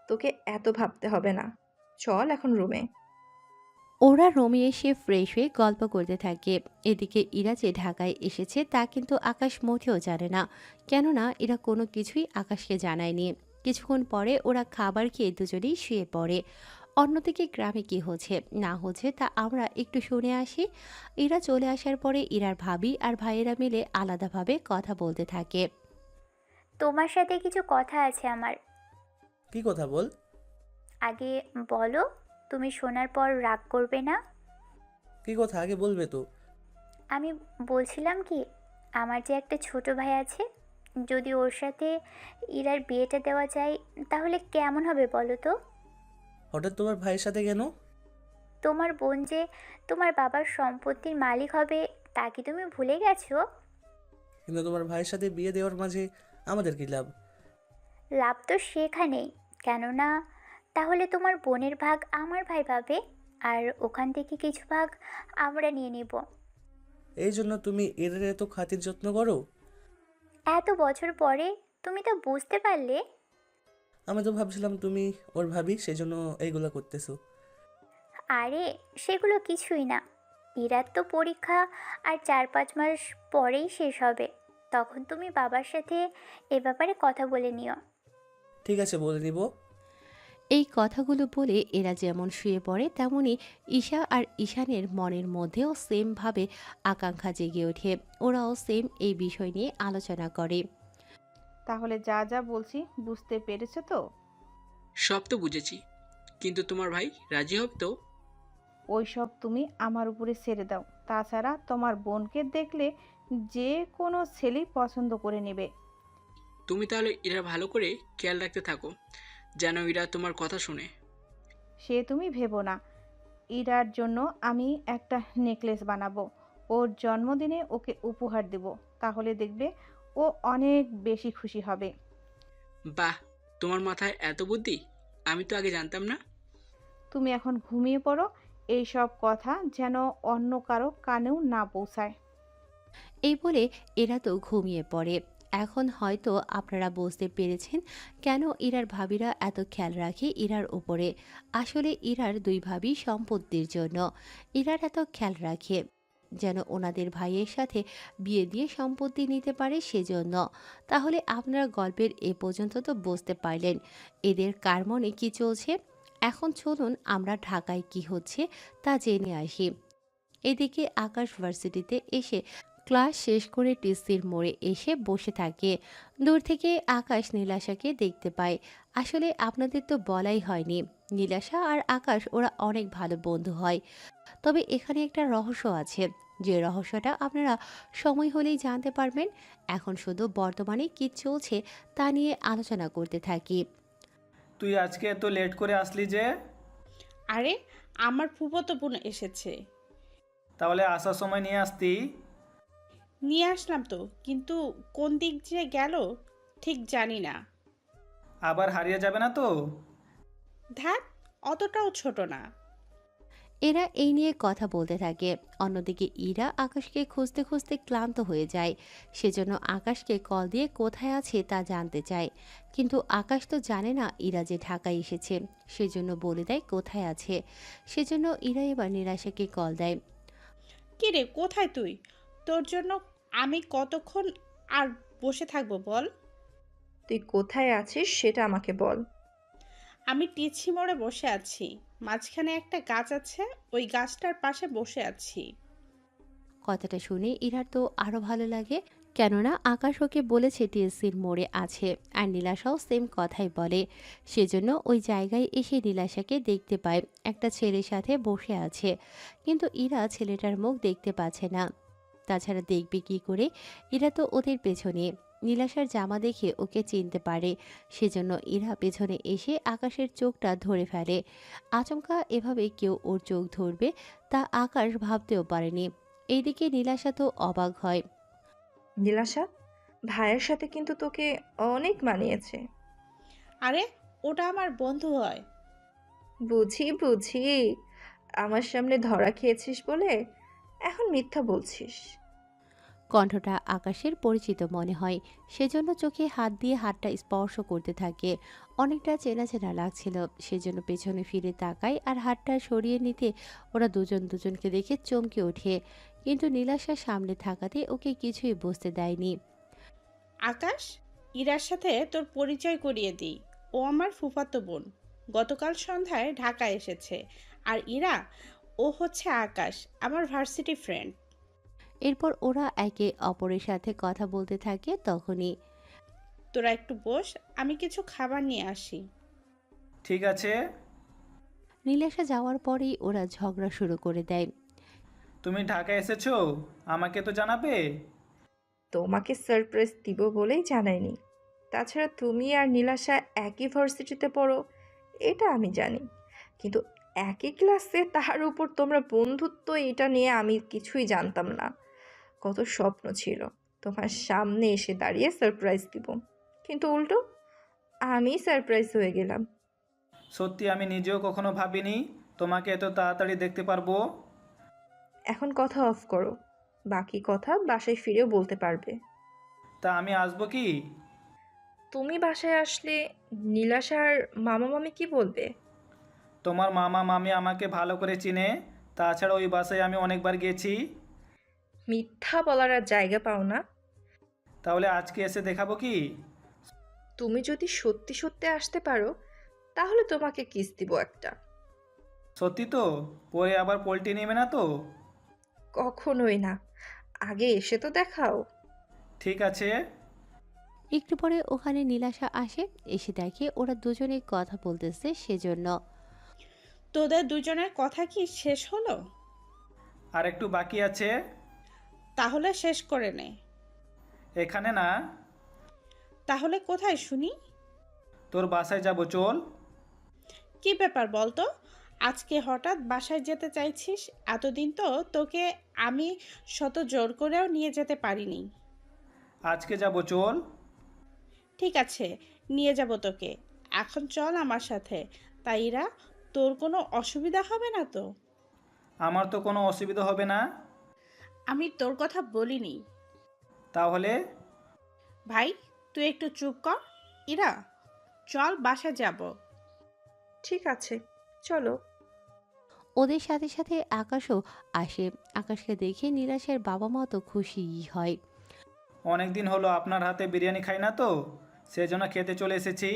তোকে এত ভাবতে হবে না, চল এখন রুমে। ওরা রুমে এসে ফ্রেশ হয়ে গল্প করতে থাকে। এদিকে ইরা যে ঢাকায় এসেছে তা কিন্তু আকাশ মোটেও জানে না, কেননা এরা কোনো কিছুই আকাশকে জানায়নি। কিছুক্ষণ পরে ওরা খাবার খেয়ে দুজনেই শুয়ে পড়ে। অন্যদিকে গ্রামে কি হচ্ছে না হচ্ছে তা আমরা একটু শুনে আসি। ইরা চলে আসার পরে ইরার ভাবি আর ভাইয়েরা মিলে আলাদাভাবে কথা বলতে থাকে। তোমার সাথে কিছু কথা আছে আমার। কি কথা বল? আগে বলো, তুমি শোনার পর রাগ করবে না? কি কথা আগে বলবে তো। আমি বলছিলাম কি, আমার যে একটা ছোট ভাই আছে, যদি ওর সাথে ইরার বিয়েটা দেওয়া যায় তাহলে কেমন হবে বলো তো? হঠাৎ তোমার ভাইয়ের সাথে কেন? তোমার বোন যে তোমার বাবার সম্পত্তির মালিক হবে তা কি তুমি ভুলে গেছো? কিন্তু তোমার ভাইয়ের সাথে বিয়ে দেওয়ার মাঝে আমাদের কি লাভ? লাভ তো সেখানেই, কেননা তাহলে তোমার বোনের ভাগ আমার ভাই পাবে, আর ওখান থেকে কিছু ভাগ আমরা নিয়ে নিব। এই জন্য তুমি এর এত খাতির যত্ন করো? এত বছর পরে তুমি তো বুঝতে পারলে। আমি তো ভাবছিলাম তুমি ওর ভাবি, সেই জন্য এইগুলো করতেছো। আরে সেগুলো কিছুই না, ইরার তো পরীক্ষা আর 4-5 মাস পরেই শেষ হবে, তখন তুমি বাবার সাথে এ ব্যাপারে কথা বলে নিও। ঠিক আছে, বলে নিব। এই কথাগুলো বলে এরা যেমন শুয়ে পড়ে তেমনি ঈশা আর ঈশানের মনের মধ্যেও সেমভাবে আকাঙ্ক্ষা জেগে ওঠে। ওরাও সেম এই বিষয় নিয়ে আলোচনা করে। তাহলে যা যা বলছি বুঝতে পেরেছো তো? সব তো বুঝেছি, কিন্তু তোমার ভাই রাজি হবে তো? ওই সব তুমি আমার উপরে ছেড়ে দাও। তাছাড়া তোমার বোনকে দেখলে যে কোনো ছেলেই পছন্দ করে নেবে। তুমি তাহলে এরা ভালো করে খেয়াল রাখতে থাকো, যেন এরা তোমার কথা শুনে। সে তুমি ভেবো না। ইরার জন্য আমি একটা নেকলেস বানাবো, ওর জন্মদিনে ওকে উপহার দেব, তাহলে দেখবে ও অনেক বেশি খুশি হবে। বাহ, তোমার মাথায় এত বুদ্ধি, আমি তো আগে জানতাম না। তুমি এখন ঘুমিয়ে পড়ো, এই সব কথা যেন অন্য কারো কানেও না পৌঁছায়। এই বলে এরা তো ঘুমিয়ে পড়ে। এখন হয়তো আপনারা বুঝতে পেরেছেন কেন ইরার ভাবিরা এত খেয়াল রাখে ইরার উপরে। আসলে ইরার দুই ভাবি সম্পত্তির জন্য ইরার এত খেয়াল রাখে, যেন ওনাদের ভাইয়ের সাথে বিয়ে দিয়ে সম্পত্তি নিতে পারে সেজন্য। তাহলে আপনারা গল্পের এ পর্যন্ত তো বুঝতে পারলেন এদের কার মনে কী চলছে। এখন চলুন আমরা ঢাকায় কি হচ্ছে তা জেনে আসি। এদিকে আকাশ ভার্সিটিতে এসে ক্লাস শেষ করে টিসির মোড়ে এসে বসে থাকে। দূর থেকে আকাশ নীলাশাকে দেখতে পায়। আসলে আপনাদের তো বলাই হয়নি, নীলাশা আর আকাশ ওরা অনেক ভালো বন্ধু হয়। তবে এখানে একটা রহস্য আছে, যে রহস্যটা আপনারা সময় হলেই জানতে পারবেন। এখন শুধু বর্তমানে কী চলছে তা নিয়ে আলোচনা করতে থাকি। তুই আজকে এত লেট করে আসলি যে? আরে, আমার ফুফাতো বোন এসেছে। তাহলে আসার সময় নিয়ে আসতি। নিয়ে আসলাম তো, কিন্তু কোন দিক যে গেল ঠিক জানি না। আবার হারিয়ে যাবে না তো? ধ্যাত, অতটাও ছোট না। এরা এই নিয়ে কথা বলতে থাকে। অন্যদিকে ইরা আকাশকে খুঁজতে খুঁজতে ক্লান্ত হয়ে যায়। সেজন্য আকাশকে কল দিয়ে কোথায় আছে তা জানতে চায়, কিন্তু আকাশ তো জানে না ইরা যে ঢাকায় এসেছে, সেজন্য বলে দেয় কোথায় আছে। সেজন্য ইরা এবার নিরাশাকে কল দেয়। কিরে কোথায় তুই? তোর জন্য আমি কতক্ষণ আর বসে থাকবো বল? তুই কোথায় আছিস সেটা আমাকে বল। আমি টিছি মোড়ে বসে আছি। মাঝখানে একটা গাছ আছে, ওই গাছটার পাশে বসে আছি। কথাটা শুনে ইরার তো আরো ভালো লাগে, কেননা আকাশ ওকে বলেছে টিএসসির মোড়ে আছে, আর নীলাশাও সেম কথাই বলে। সেজন্য ওই জায়গায় এসে নীলাশাকে দেখতে পায় একটা ছেলের সাথে বসে আছে, কিন্তু ইরা ছেলেটার মুখ দেখতে পাচ্ছে না। তাছাড়া দেখবে কি করে, ইরা তো ওদের পেছনে। নীলাশার জামা দেখে ওকে চিনতে পারে, সেজন্য ইরা পেছনে এসে আকাশের চোখটা ধরে ফেলে। আচমকা এভাবে কেউ ওর চোখ ধরবে তা আকাশ ভাবতেও পারেনি। এইদিকে নীলাশা তো অবাক হয়। নীলাশা, ভাইয়ের সাথে কিন্তু তোকে অনেক মানিয়েছে। আরে ওটা আমার বন্ধু হয়। বুঝি বুঝি, আমার সামনে ধরা খেয়েছিস বলে এখন মিথ্যা বলছিস। কণ্ঠটা আকাশের পরিচিত মনে হয়, সেজন্য চোখে হাত দিয়ে হাতটা স্পর্শ করতে থাকে। অনেকটা চেনা চেনা লাগছিল, সেজন্য পেছনে ফিরে তাকায় আর হাতটা সরিয়ে নিতে ওরা দুজন দুজনকে দেখে চমকে ওঠে, কিন্তু নীলাশার সামনে থাকাতে ওকে কিছুই বুঝতে দেয়নি। আকাশ, ইরার সাথে তোর পরিচয় করিয়ে দিই। ও আমার ফুফাতো বোন, গতকাল সন্ধ্যায় ঢাকা এসেছে। আর ইরা, ও হচ্ছে আকাশ, আমার ভার্সিটি ফ্রেন্ড। এরপর ওরা একে অপরের সাথে কথা বলতে থাকে। তখনই তোরা একটু বস, আমি কিছু খাবার নিয়ে আসি। ঠিক আছে। নীলাশা যাওয়ার পরেই ওরা ঝগড়া শুরু করে দেয়। তুমি ঢাকায় এসেছো, আমাকে তো জানাবে। তোমাকে সারপ্রাইজ দিব বলেই জানাইনি। তাছাড়া তুমি আর নীলাশা একই ভার্সিটিতে পড়ো এটা আমি জানি, কিন্তু একই ক্লাসে, তার উপর তোমরা বন্ধুত্ব, এটা নিয়ে আমি কিছুই জানতাম না। কত স্বপ্ন ছিল তোমার সামনে এসে দাঁড়িয়ে সারপ্রাইজ দিব, কিন্তু উল্টো আমি সারপ্রাইজ হয়ে গেলাম। সত্যি আমি নিজেও কখনো ভাবিনি তোমাকে এত তাড়াতাড়ি দেখতে পারবো। এখন কথা অফ করো, বাকি কথা বাসায় ফিরেও বলতে পারবে। তা আমি আসবো কি? তুমি বাসায় আসলে নীলাশার মামা মামি কি বলবে? তোমার মামা মামি আমাকে ভালো করে চিনে, তাছাড়া ওই বাসায় আমি অনেকবার গেছি। মিথ্যা বলার আর জায়গা পাও না। তাহলে আজকে এসে দেখাবো কি? তুমি যদি সত্যি সত্যি আসতে পারো তাহলে তোমাকে কিস দিব একটা। সত্যি তো? পরে আবার পোল্টি নেবে না তো? কখনোই না, আগে এসে তো দেখাও। ঠিক আছে। একটু পরে ওখানে নীলাশা আসে, এসে দেখে ওরা দুজনে কথা বলতেছে, সেজন্য তোদের দুজনের কথা কি শেষ হলো? আর একটু বাকি আছে। তাহলে শেষ করে নে। এখানে না। তাহলে কোথায় শুনি? তোর বাসায় যাব, চল। কি ব্যাপার বলতো, আজকে হঠাৎ বাসায় যেতে চাইছিস? এতদিন তো তোকে আমি শত জোর করেও নিয়ে যেতে পারিনি। আজকে যাব, চল। ঠিক আছে, নিয়ে যাব তোকে। এখন চল আমার সাথে। তাইরা, তোর কোনো অসুবিধা হবে না তো? আমার তো কোনো অসুবিধা হবে না। আমি তোর কথা বলিনি। তাহলে? ভাই, তুই একটু চুপ কর। ইরা, চল বাসা যাব। ঠিক আছে, চলো। ওদের সাথে সাথে আকাশও আসে। আকাশকে দেখে নীলাশের বাবা মা তো খুশিই হয়। অনেক দিন হলো আপনার হাতে বিরিয়ানি খাই না তো, সেজন্য খেতে চলে এসেছি।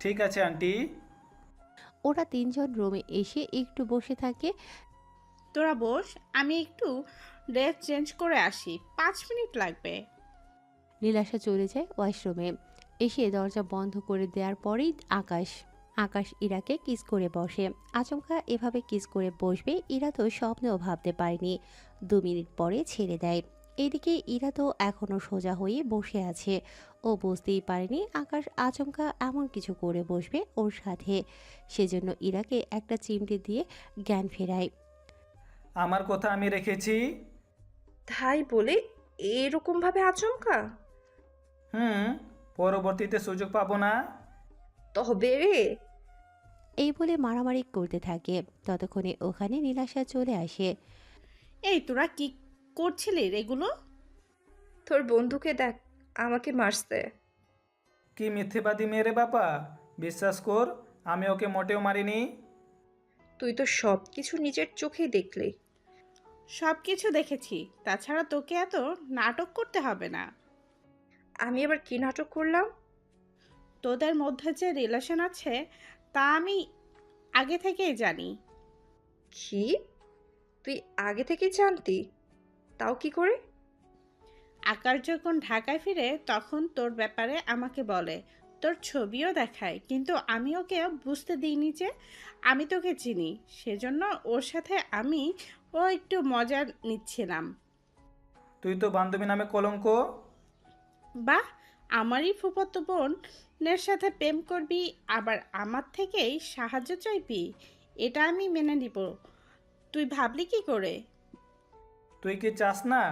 ঠিক আছে আন্টি। ওরা তিনজন রুমে এসে একটু বসে থাকে। তোরা বস, আমি একটু ড্রেস চেঞ্জ করে আসি, 5 মিনিট লাগবে। নীলাশা চলে যায় ওয়াশরুমে। এসে দরজা বন্ধ করে দেওয়ার পরেই আকাশ ইরাকে কিস করে বসে। আচমকা এভাবে কিস করে বসবে ইরা তো স্বপ্নেও ভাবতে পারেনি। 2 মিনিট পরে ছেড়ে দেয়। এদিকে ইরা তো এখনো সোজা হয়ে বসে আছে। ও বুঝতেই পারেনি আকাশ আচমকা এমন কিছু করে বসবে ওর সাথে, সেজন্য ইরাকে একটা চিমটি দিয়ে জ্ঞান ফেরায়। আমার কথা আমি রেখেছি। তাই বলে এরকমভাবে আচমকা? পরবর্তীতে সুযোগ পাবো না। তবে রে। এই বলে মারামারি করতে থাকে। ততক্ষণে ওখানে নীলাশা চলে আসে। এই তোরা কি করছিলি এগুলো? তোর বন্ধুকে দেখ, আমাকে মারছে। কি মিথ্যেবাদী মেরে বাবা, বিশ্বাস কর আমি ওকে মোটেও মারিনি। তুই তো সব কিছু নিজের চোখেই দেখলি। সব কিছু দেখেছি। তাছাড়া তোকে এত নাটক করতে হবে না। আমি এবার কি নাটক করলাম? তোদের মধ্যে যে রিলেশন আছে তা আমি আগে থেকেই জানি। কি? তুই আগে থেকেই জানতি? তাও কি করে? আকাশ যখন ঢাকায় ফিরে তখন তোর ব্যাপারে আমাকে বলে, তোর ছবিও দেখায়, কিন্তু আমি ওকে বুঝতে দিইনি যে আমি তোকে চিনি। সেজন্য ওর সাথে ও একটু মজা নিচ্ছিলাম। তুই তো বান্ধবী নামে কলঙ্ক। বাহ, আমারই ফুফাতো বোনের সাথে প্রেম করবি, আবার আমার থেকেই সাহায্য চাইবি? এটা আমি মেনে নিব। তুই ভাবলি কি করে? তুই কি চাস না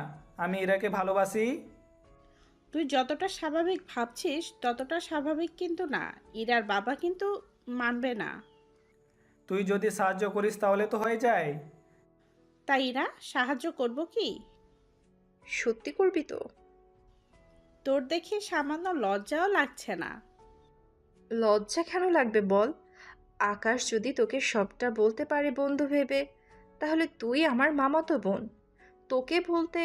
আমি ইরাকে ভালোবাসি? তুই যতটা স্বাভাবিক ভাবছিস ততটা স্বাভাবিক কিন্তু না। ইরার বাবা কিন্তু মানবে না। তুই যদি সাহায্য করিস তাহলে তো হয়ে যায়। তাই ইরা সাহায্য করব কি? সত্যি করবি তো? তোর দেখে সামান্য লজ্জাও লাগছে না? লজ্জা কেন লাগবে বল? আকাশ যদি তোকে সবটা বলতে পারে বন্ধু ভেবে, তাহলে তুই আমার মামাতো বোন, তোকে বলতে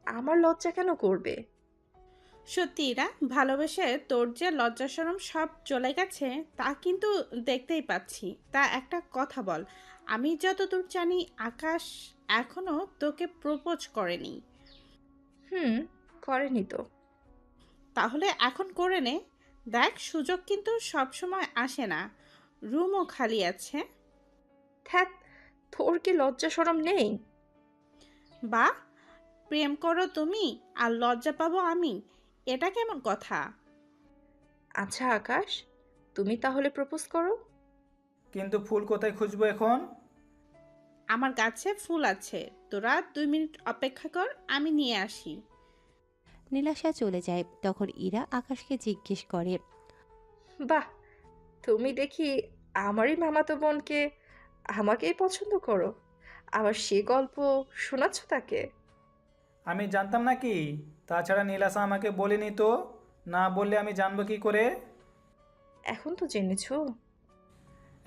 আমার লজ্জা কেন করবে? সত্যি ইরা, ভালোবেসে তোর যে লজ্জা শরম সব চলে গেছে তা কিন্তু দেখতেই পাচ্ছি। তা একটা কথা বল, আমি যতদূর জানি আকাশ এখনো তোকে প্রপোজ করেনি। করেনি তো। তাহলে এখন করে নে। দেখ, সুযোগ কিন্তু সব সময় আসে না। রুমও খালি আছে। ধ্যাত, তোর কি লজ্জা শরম নেই? বা, প্রেম করো তুমি আর লজ্জা পাবো আমি? এটা কেমন কথা? আচ্ছা আকাশ, তুমি তাহলে প্রপোজ করো। কিন্তু ফুল কোথায় খুঁজবো এখন? আমার গাছে ফুল আছে, তোরা 2 মিনিট অপেক্ষা কর, আমি নিয়ে আসি। নীলাশা চলে যায়। তখন ইরা আকাশকে জিজ্ঞেস করে, বাহ, তুমি দেখি আমারই মামাতো বোনকে আমাকেই পছন্দ করো, আবার সে গল্প শোনাচ্ছ তাকে? আমি জানতাম নাকি? তাছাড়া নীলাশা আমাকে বলেনি তো। না বললে আমি জানবো কি করে? এখন তো জেনেছো।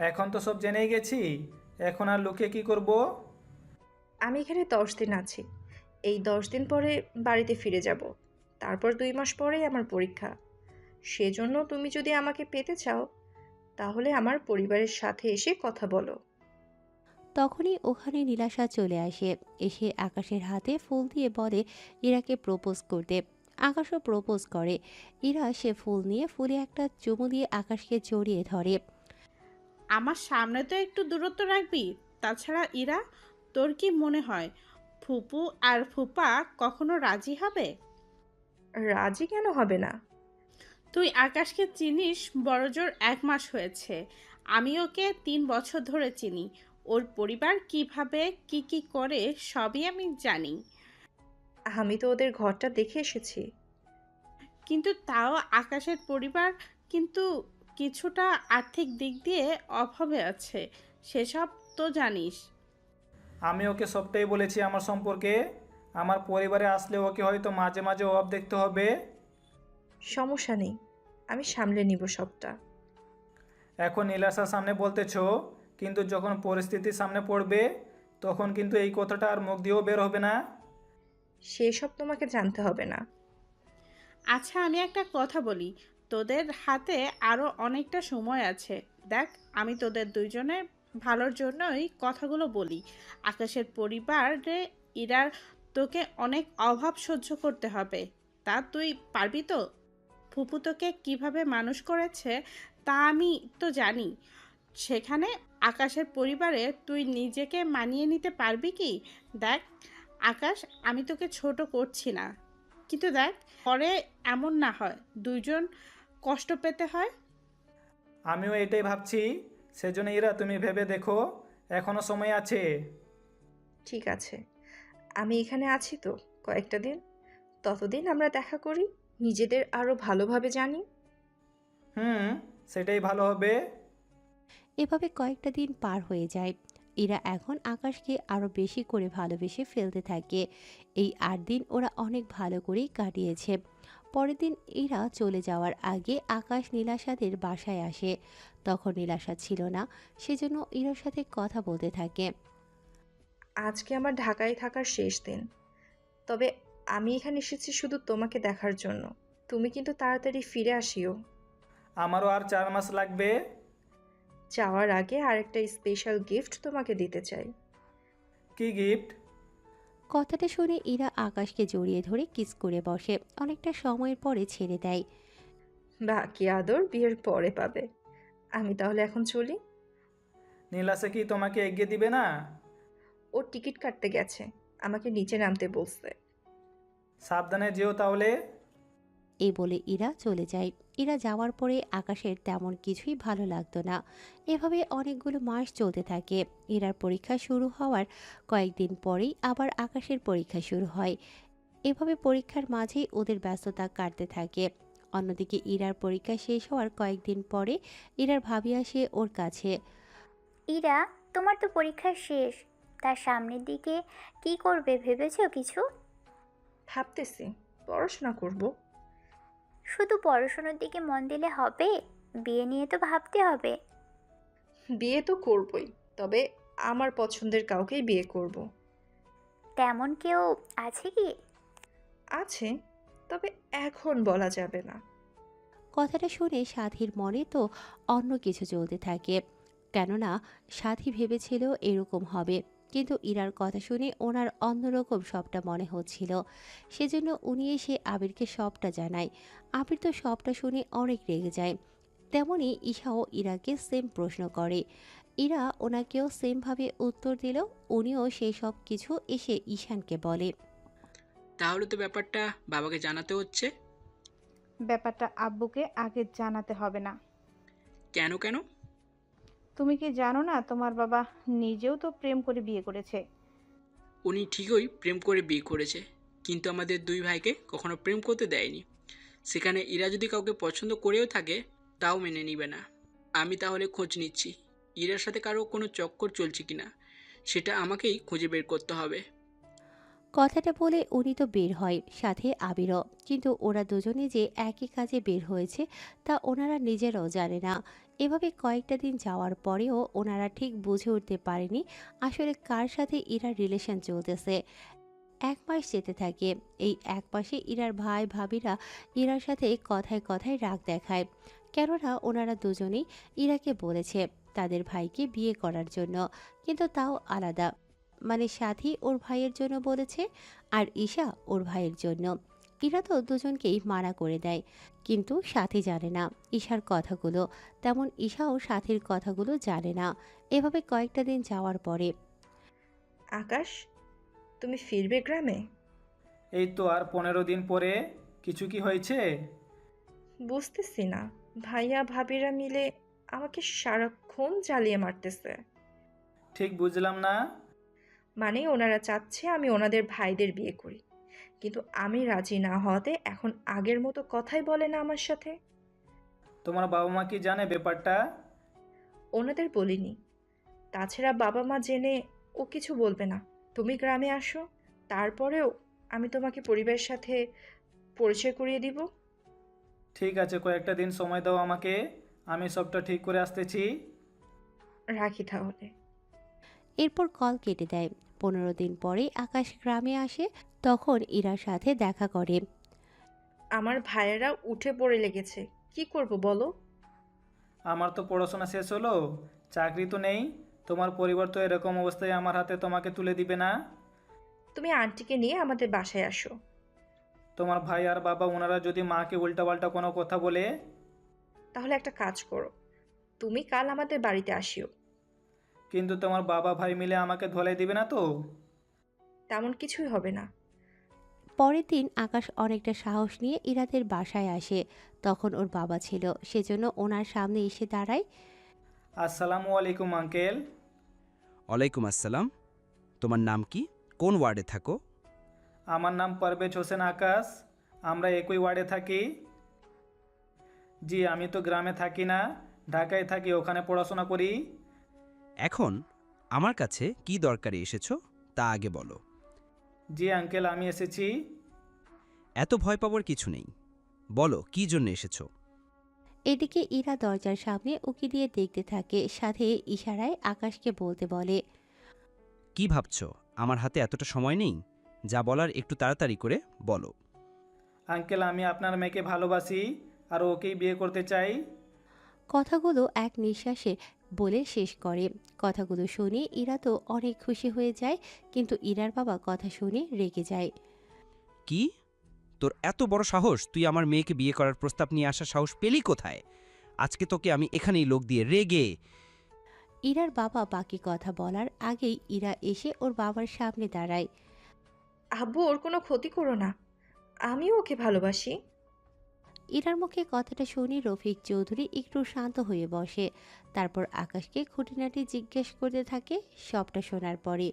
এখন তো সব জেনেই গেছি। এখন আর লুকিয়ে কি করব? আমি এখানে 10 দিন আছি। এই 10 দিন পরে বাড়িতে ফিরে যাব। তারপর 2 মাস পরেই আমার পরীক্ষা। সেজন্য তুমি যদি আমাকে পেতে চাও, তাহলে আমার পরিবারের সাথে এসে কথা বলো। তখনই ওখানে নীলাশা চলে আসে। এসে আকাশের হাতে ফুল দিয়ে বলে ইরাকে প্রপোজ করতে। আকাশও প্রপোজ করে। ইরা সে ফুল নিয়ে ফুলে একটা চুমু দিয়ে আকাশকে জড়িয়ে ধরে। আমার সামনে তো একটু দূরত্ব রাখবি। তাছাড়া ইরা, তোর কি মনে হয় ফুপু আর ফুপা কখনো রাজি হবে? রাজি কেন হবে না? তুই আকাশকে চিনিস বড়জোর 1 মাস হয়েছে। আমি ওকে 3 বছর ধরে চিনি। ওর পরিবার কিভাবে কি করে সবই আমি জানি। আমি তো ওদের ঘরটা দেখে এসেছি। কিন্তু তাও আকাশের পরিবার কিন্তু কিছুটা আর্থিক দিক দিয়ে অভাবে আছে, সেসব তো জানিস। আমি ওকে সবটাই বলেছি আমার সম্পর্কে। আমার পরিবারে আসলে ওকে হয়তো মাঝে মাঝে অভাব দেখতে হবে। সমস্যা নেই, আমি সামলে নিব সবটা। এখন নীলাশার সামনে বলতেছো, কিন্তু যখন পরিস্থিতির সামনে পড়বে তখন কিন্তু এই কথাটা আর মুখ দিয়েও বের হবে না। সেসব তোমাকে জানতে হবে না। আচ্ছা, আমি একটা কথা বলি, তোদের হাতে আরও অনেকটা সময় আছে। দেখ, আমি তোদের দুইজনের ভালোর জন্যই কথাগুলো বলি। আকাশের পরিবারে ইরার তোকে অনেক অভাব সহ্য করতে হবে। তা তুই পারবি তো? ফুপু তোকে কীভাবে মানুষ করেছে তা আমি তো জানি। সেখানে আকাশের পরিবারে তুই নিজেকে মানিয়ে নিতে পারবি কি? দেখ আকাশ, আমি তোকে ছোট করছি না, কিন্তু দেখ পরে এমন না হয় দুইজন কষ্ট পেতে হয়। আমিও এটাই ভাবছি। সেজন্য ইরা, তুমি ভেবে দেখো, এখনো সময় আছে। ঠিক আছে, আমি এখানে আছি তো কয়েকটা দিন। ততদিন আমরা দেখা করি, নিজেদের আরও ভালোভাবে জানি। সেটাই ভালো হবে। এভাবে কয়েকটা দিন পার হয়ে যায়। ইরা এখন আকাশকে আরও বেশি করে ভালোবেসে ফেলতে থাকে। এই 8 দিন ওরা অনেক ভালো করেই কাটিয়েছে। পরের দিন ইরা চলে যাওয়ার আগে আকাশ নীলাশাদের বাসায় আসে। তখন নীলাশা ছিল না, সেজন্য ইরার সাথে কথা বলতে থাকে। আজকে আমার ঢাকায় থাকার শেষ দিন। তবে আমি এখানে এসেছি শুধু তোমাকে দেখার জন্য। তুমি কিন্তু তাড়াতাড়ি ফিরে আসিও। আমারও আর 4 মাস লাগবে। যাওয়ার আগে আরেকটা স্পেশাল গিফট তোমাকে দিতে চাই। কি গিফট? কথাটা শুনে ইরা আকাশকে জড়িয়ে ধরে কিস করে বসে, অনেকটা সময়ের পরে ছেড়ে দেয়। বাকি আদর বিয়ের পরে পাবে। আমি তাহলে এখন চলি। নীলাসে কি তোমাকে এগিয়ে দিবে না? ও টিকিট কাটতে গেছে, আমাকে নিচে নামতে বলছে। সাবধানে যেও তাহলে। এই বলে ইরা চলে যায়। ইরা যাওয়ার পরে আকাশের তেমন কিছুই ভালো লাগতো না। এভাবে অনেকগুলো মাস চলতে থাকে। ইরার পরীক্ষা শুরু হওয়ার কয়েকদিন পরেই আবার আকাশের পরীক্ষা শুরু হয়। এভাবে পরীক্ষার মাঝেই ওদের ব্যস্ততা কাটতে থাকে। অন্যদিকে ইরার পরীক্ষা শেষ হওয়ার কয়েকদিন পরে ইরার ভাবি আসে ওর কাছে। ইরা, তোমার তো পরীক্ষা শেষ, তার সামনের দিকে কি করবে ভেবেছো কিছু? ভাবতেছি পড়াশোনা করব। শুধু পড়াশোনার দিকে মন দিলে হবে? বিয়ে নিয়ে তো ভাবতে হবে। বিয়ে তো করবই, তবে আমার পছন্দের কাউকেই বিয়ে করব। তেমন কেউ আছে কি? আছে, তবে এখন বলা যাবে না। কথাটা শুনে সাথীর মনে তো অন্য কিছু চলতে থাকে, কেননা সাথী ভেবেছিল এরকম হবে, কিন্তু ইরার কথা শুনে ওনার অন্যরকম সবটা মনে হচ্ছিল। সেজন্য উনি এসে আবিরকে সবটা জানায়। আবির তো সবটা শুনে অনেক রেগে যায়। তেমনি ঈশাও ইরাকে সেম প্রশ্ন করে। ইরা ওনাকেও সেমভাবে উত্তর দিল। উনিও সেই সব কিছু এসে ঈশানকে বলে। তাহলে তো ব্যাপারটা বাবাকে জানাতে হচ্ছে। ব্যাপারটা আব্বুকে আগে জানাতে হবে না। কেন কেন? তুমি কি জানো না তোমার বাবা নিজেও তো প্রেম করে বিয়ে করেছে? উনি ঠিকই প্রেম করে বিয়ে করেছে, কিন্তু আমাদের দুই ভাইকে কখনো প্রেম করতে দেয়নি। সেখানে ইরা যদি কাউকে পছন্দ করেও থাকে তাও মেনে নিবে না। আমি তাহলে খোঁজ নিচ্ছি ইরার সাথে কারো কোনো চক্কর চলছে কিনা, সেটা আমাকেই খুঁজে বের করতে হবে। কথাটা বলে উনি তো বের হয়, সাথে আবিরও। কিন্তু ওরা দুজনে যে একই কাজে বের হয়েছে তা ওনারা নিজেরাও জানে না। এভাবে কয়েকটা দিন যাওয়ার পরেও ওনারা ঠিক বুঝে উঠতে পারেনি আসলে কার সাথে ইরার রিলেশন চলতেছে। 1 মাস যেতে থাকে। এই 1 মাসে ইরার ভাই ভাবিরা ইরার সাথে কথায় কথায় রাগ দেখায়, কেননা ওনারা দুজনেই ইরাকে বলেছে তাদের ভাইকে বিয়ে করার জন্য, কিন্তু তাও আলাদা। মানে সাথী ওর ভাইয়ের জন্য বলেছে আর ঈশা ওর ভাইয়ের জন্য। ইরা তো দুজনকেই মানা করে দেয়, কিন্তু সাথী জানে না ঈশার কথাগুলো, তেমন ঈশাও সাথীর কথাগুলো জানে না। এভাবে কয়েকটা দিন যাওয়ার পরে আকাশ, তুমি ফিরবে গ্রামে? এই তো আর 15 দিন পরে। কিছু কি হয়েছে? বুঝতেছি না, ভাইয়া ভাবিরা মিলে আমাকে সারাক্ষণ জ্বালিয়ে মারতেছে। ঠিক বুঝলাম না। মানে ওনারা চাচ্ছে আমি ওনাদের ভাইদের বিয়ে করি, কিন্তু আমি রাজি না হওয়াতে এখন আগের মতো কথাই বলে না আমার সাথে। তোমার বাবা মা কি জানে ব্যাপারটা? ওনাদের বলিনি। তাছাড়া বাবা মা জেনে ও কিছু বলবে না। তুমি গ্রামে আসো, তারপরেও আমি তোমাকে পরিবারের সাথে পরিচয় করিয়ে দিব। ঠিক আছে, কয়েকটা দিন সময় দাও আমাকে, আমি সবটা ঠিক করে আসতেছি। রাখি তাহলে। এরপর কল কেটে দেয়। 15 দিন পরে আকাশ গ্রামে আসে, তখন ইরার সাথে দেখা করে। আমার ভাইয়েরা উঠে পড়ে লেগেছে, কি করব বলো? আমার তো পড়াশোনা শেষ হলো, চাকরি তো নেই। তোমার পরিবার তো এরকম অবস্থায় আমার হাতে তোমাকে তুলে দিবে না। তুমি আন্টিকে নিয়ে আমাদের বাসায় আসো। তোমার ভাই আর বাবা ওনারা যদি মাকে উল্টাপাল্টা কোনো কথা বলে? তাহলে একটা কাজ করো, তুমি কাল আমাদের বাড়িতে আসিও। কিন্তু তোমার বাবা ভাই মিলে আমাকে ধলাই দিবে না তো? তেমন কিছুই হবে না। পরের দিন আকাশ অনেকটা সাহস নিয়ে ইরাদের বাসায় আসে। তখন ওর বাবা ছিল, সেজন্য ওনার সামনে এসে দাঁড়ায়। আসসালামু আলাইকুম আঙ্কেল। ওয়ালাইকুম আসসালাম। তোমার নাম কি? কোন ওয়ার্ডে থাকো? আমার নাম পারভেজ হোসেন আকাশ, আমরা একই ওয়ার্ডে থাকি। জি, আমি তো গ্রামে থাকি না, ঢাকায় থাকি, ওখানে পড়াশোনা করি। এখন আমার কাছে কি দরকারে এসেছো তা আগে বলো। জি আঙ্কেল, আমি এসেছি। এত ভয় পাওয়ার কিছু নেই, বলো কি জন্য এসেছো। এদিকে ইরা দরজার সামনে উকি দিয়ে দেখতে থাকে, সাথে ইশারায় আকাশকে বলতে বলে। কি ভাবছো আমার হাতে এতটা সময় নেই, যা বলার একটু তাড়াতাড়ি করে বলো। আঙ্কেল, আমি আপনার মেয়েকে ভালোবাসি আর ওকেই বিয়ে করতে চাই। কথাগুলো এক নিঃশ্বাসে বলে শেষ করে। কথাগুলো শুনে ইরা তো অনেক খুশি হয়ে যায়, কিন্তু ইরার বাবা কথা শুনে রেগে যায়। কি? তোর এত বড় সাহস! তুই আমার মেয়েকে বিয়ে করার প্রস্তাব নিয়ে আসার সাহস পেলি কোথায়? আজকে তোকে আমি এখানেই লোক দিয়ে রেগে। ইরার বাবা বাকি কথা বলার আগেই ইরা এসে ওর বাবার সামনে দাঁড়ায়। আব্বু, ওর কোনো ক্ষতি করো না, আমিও ওকে ভালোবাসি। ইরার মুখে কথাটা শুনে রফিক চৌধুরী একটু শান্ত হয়ে বসে। তারপর আকাশকে খুঁটিনাটি জিজ্ঞেস করতে থাকে। সবটা শোনার পরে,